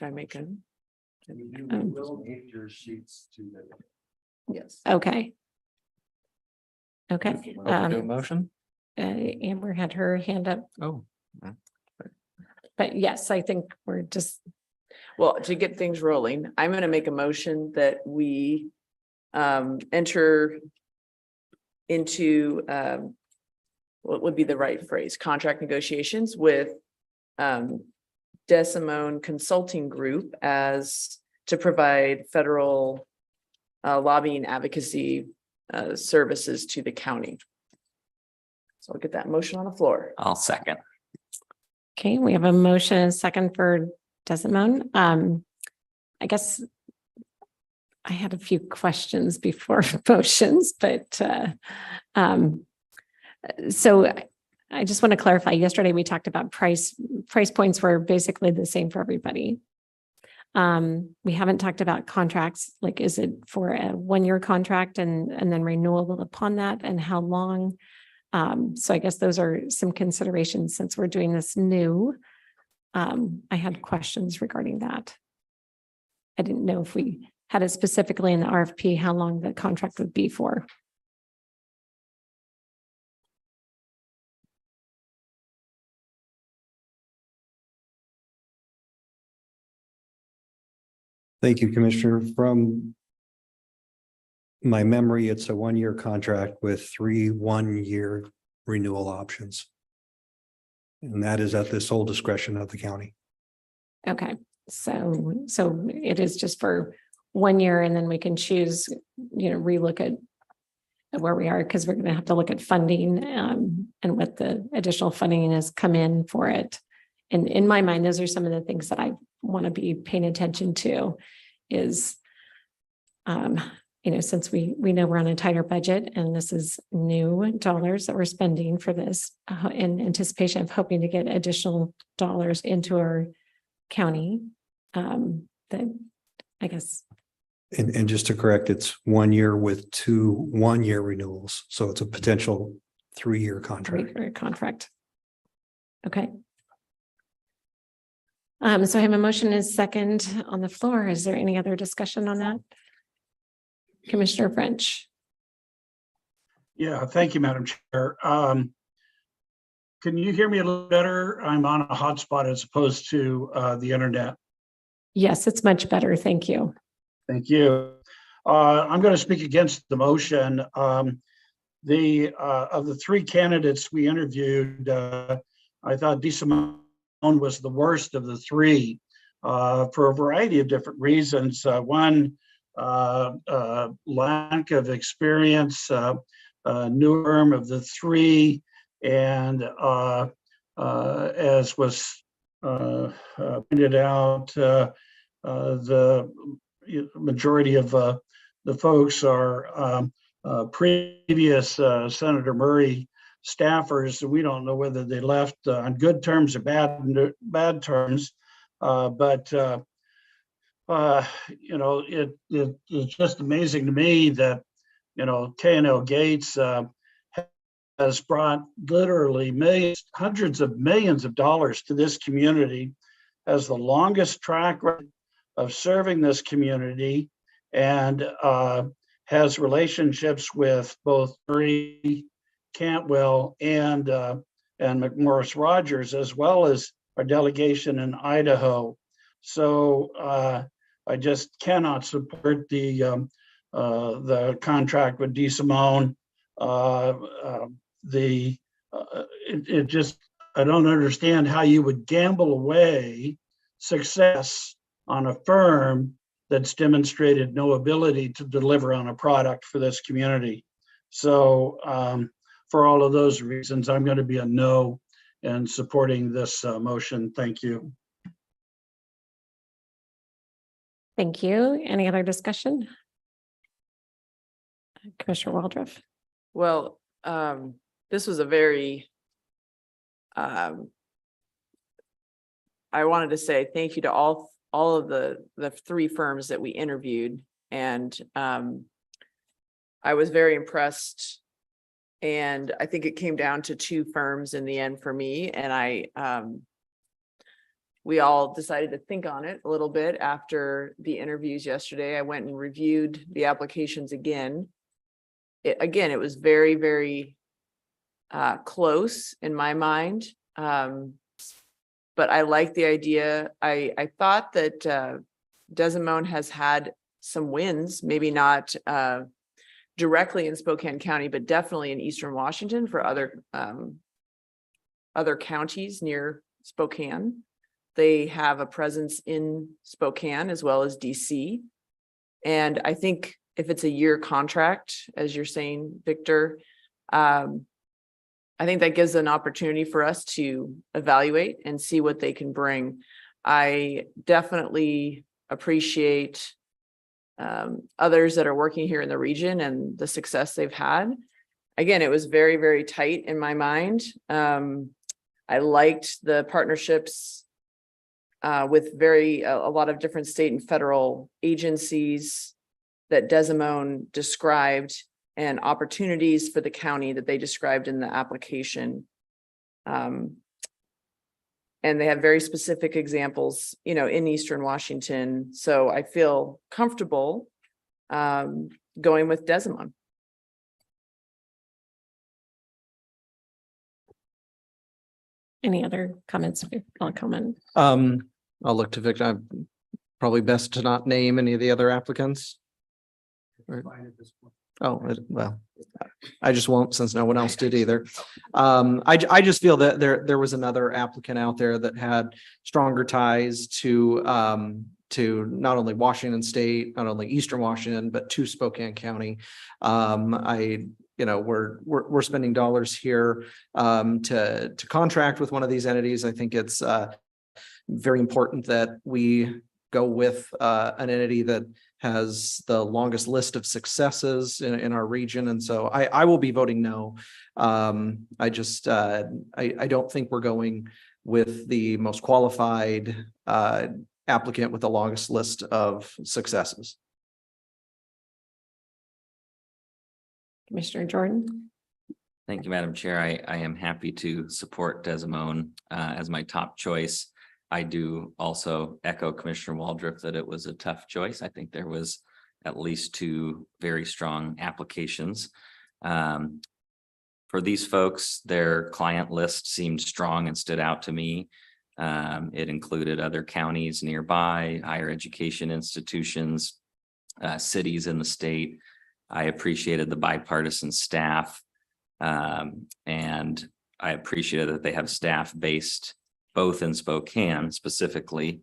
I make a? Yes. Okay. Okay. Motion? Amber had her hand up, Oh. but yes, I think we're just, Well, to get things rolling, I'm going to make a motion that we enter into what would be the right phrase, contract negotiations with Decimone Consulting Group as to provide federal lobbying advocacy services to the county. So I'll get that motion on the floor. I'll second. okay, we have a motion and a second for Decimone. I guess I had a few questions before motions, but so I just want to clarify, yesterday we talked about price points were basically the same for everybody. We haven't talked about contracts, like is it for a 1-year contract and then renewable upon that, and how long? So I guess those are some considerations since we're doing this new. I had questions regarding that. I didn't know if we had it specifically in the RFP, how long the contract would be for. Thank you, Commissioner. From my memory, it's a 1-year contract with 3 1-year renewal options. And that is at the sole discretion of the county. Okay, so it is just for 1 year, and then we can choose, relook at where we are, because we're going to have to look at funding and what the additional funding has come in for it. And in my mind, those are some of the things that I want to be paying attention to is, since we know we're on a tighter budget and this is new dollars that we're spending for this in anticipation of hoping to get additional dollars into our county, that I guess. And just to correct, it's 1 year with 2 1-year renewals. So it's a potential 3-year contract. 3-year contract. Okay. So I have a motion and a second on the floor. Is there any other discussion on that? Commissioner French. Yeah, thank you, Madam Chair. Can you hear me a little better? I'm on a hotspot as opposed to the internet. Yes, it's much better. Thank you. Thank you. I'm going to speak against the motion. Of the 3 candidates we interviewed, I thought Decimone was the worst of the 3 for a variety of different reasons. One, lack of experience, newer of the 3, and as was pointed out, the majority of the folks are previous Senator Murray staffers. We don't know whether they left on good terms or bad terms. It's just amazing to me that, K&L Gates has brought literally millions, hundreds of millions of dollars to this community, has the longest track record of serving this community, and has relationships with both Murray Cantwell and McMorris Rogers, as well as our delegation in Idaho. So I just cannot support the contract with DeSimone. I don't understand how you would gamble away success on a firm that's demonstrated no ability to deliver on a product for this community. So for all of those reasons, I'm going to be a no in supporting this motion. Thank you. Thank you. Any other discussion? Commissioner Waldron. Well, this was a very, I wanted to say thank you to all of the three firms that we interviewed. And I was very impressed. And I think it came down to two firms in the end for me. And we all decided to think on it a little bit after the interviews yesterday. I went and reviewed the applications again. It was very, very close in my mind. But I like the idea. I thought that DeSimone has had some wins, maybe not directly in Spokane County, but definitely in Eastern Washington for other counties near Spokane. They have a presence in Spokane as well as DC. And I think if it's a year contract, as you're saying, Victor, I think that gives an opportunity for us to evaluate and see what they can bring. I definitely appreciate others that are working here in the region and the success they've had. Again, it was very, very tight in my mind. I liked the partnerships with a lot of different state and federal agencies that DeSimone described, and opportunities for the county that they described in the application. And they have very specific examples, in Eastern Washington. So I feel comfortable going with DeSimone. Any other comments? I'll comment. I'll look to Victor. Probably best to not name any of the other applicants. Right. Oh, well, I just won't, since no one else did either. I just feel that there was another applicant out there that had stronger ties to not only Washington State, not only Eastern Washington, but to Spokane County. We're spending dollars here to contract with one of these entities. I think it's very important that we go with an entity that has the longest list of successes in our region. And so I will be voting no. I don't think we're going with the most qualified applicant with the longest list of successes. Commissioner Jordan. Thank you, Madam Chair. I am happy to support DeSimone as my top choice. I do also echo Commissioner Waldron that it was a tough choice. I think there was at least two very strong applications. For these folks, their client list seemed strong and stood out to me. It included other counties nearby, higher education institutions, cities in the state. I appreciated the bipartisan staff, and I appreciated that they have staff based both in Spokane specifically,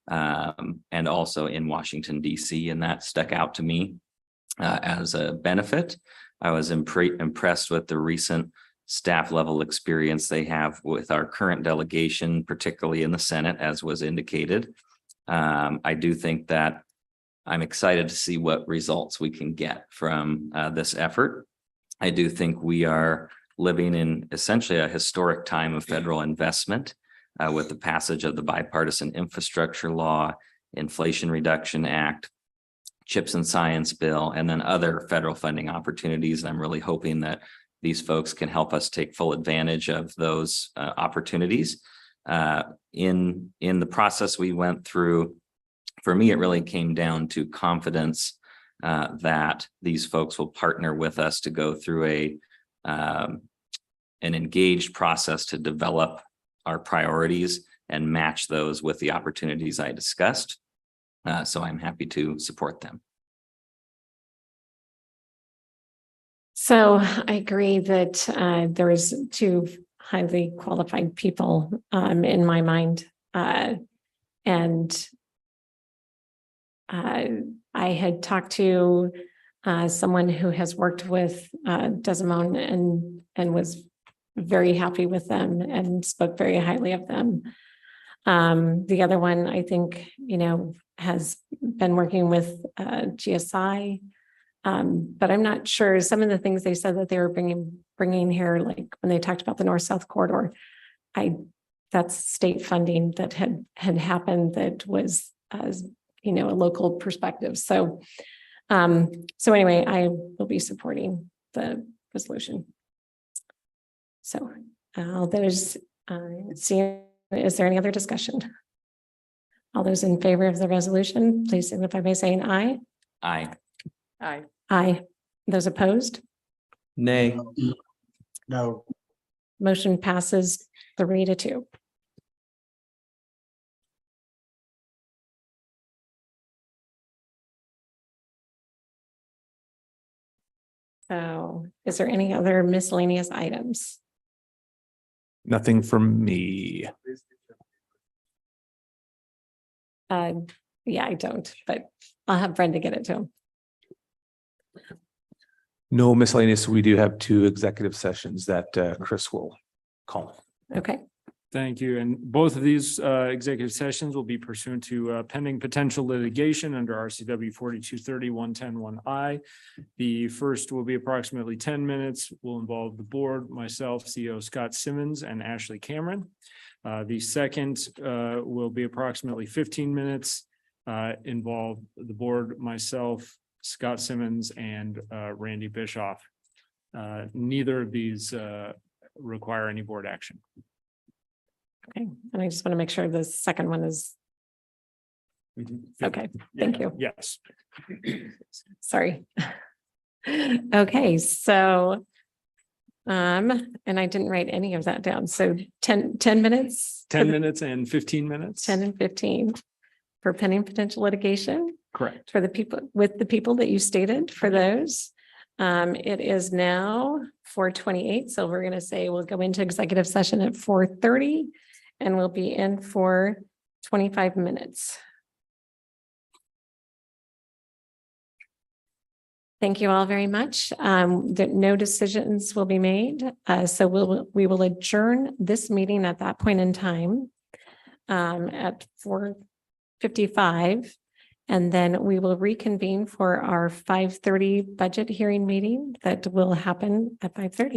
and also in Washington, DC, and that stuck out to me as a benefit. I was impressed with the recent staff level experience they have with our current delegation, particularly in the Senate, as was indicated. I do think that I'm excited to see what results we can get from this effort. I do think we are living in essentially a historic time of federal investment with the passage of the bipartisan infrastructure law, Inflation Reduction Act, CHIPS and Science Bill, and then other federal funding opportunities. I'm really hoping that these folks can help us take full advantage of those opportunities. In the process we went through, for me, it really came down to confidence that these folks will partner with us to go through an engaged process to develop our priorities and match those with the opportunities I discussed. So I'm happy to support them. So I agree that there is two highly qualified people in my mind. And I had talked to someone who has worked with Desmond and was very happy with them and spoke very highly of them. The other one, I think, has been working with GSI, but I'm not sure. Some of the things they said that they were bringing here, like when they talked about the north-south corridor, that's state funding that had happened that was a local perspective. So anyway, I will be supporting the resolution. So all those is there any other discussion? All those in favor of the resolution, please signify by saying aye. Aye. Aye. Aye. Those opposed? Nay. No, Motion passes 3-2. So is there any other miscellaneous items? Nothing from me. Yeah, I don't, but I'll have Brenda get it to him. No miscellaneous. We do have 2 executive sessions that Chris will call. Okay. Thank you. And both of these executive sessions will be pursuant to pending potential litigation under RCW 4230-110-1I. The first will be approximately 10 minutes, will involve the board, myself, CEO Scott Simmons, and Ashley Cameron. The second will be approximately 15 minutes, involve the board, myself, Scott Simmons, and Randy Bischoff. Neither of these require any board action. Okay. And I just want to make sure the second one is okay. Thank you. Yes. Sorry. Okay, so and I didn't write any of that down. So 10 minutes? 10 minutes and 15 minutes. 10 and 15 for pending potential litigation Correct. for the people with the people that you stated for those. It is now 4:28. So we're going to say we'll go into executive session at 4:30 and we'll be in for 25 minutes. Thank you all very much. No decisions will be made. So we will adjourn this meeting at that point in time at 4:55. And then we will reconvene for our 5:30 budget hearing meeting that will happen at 5:30.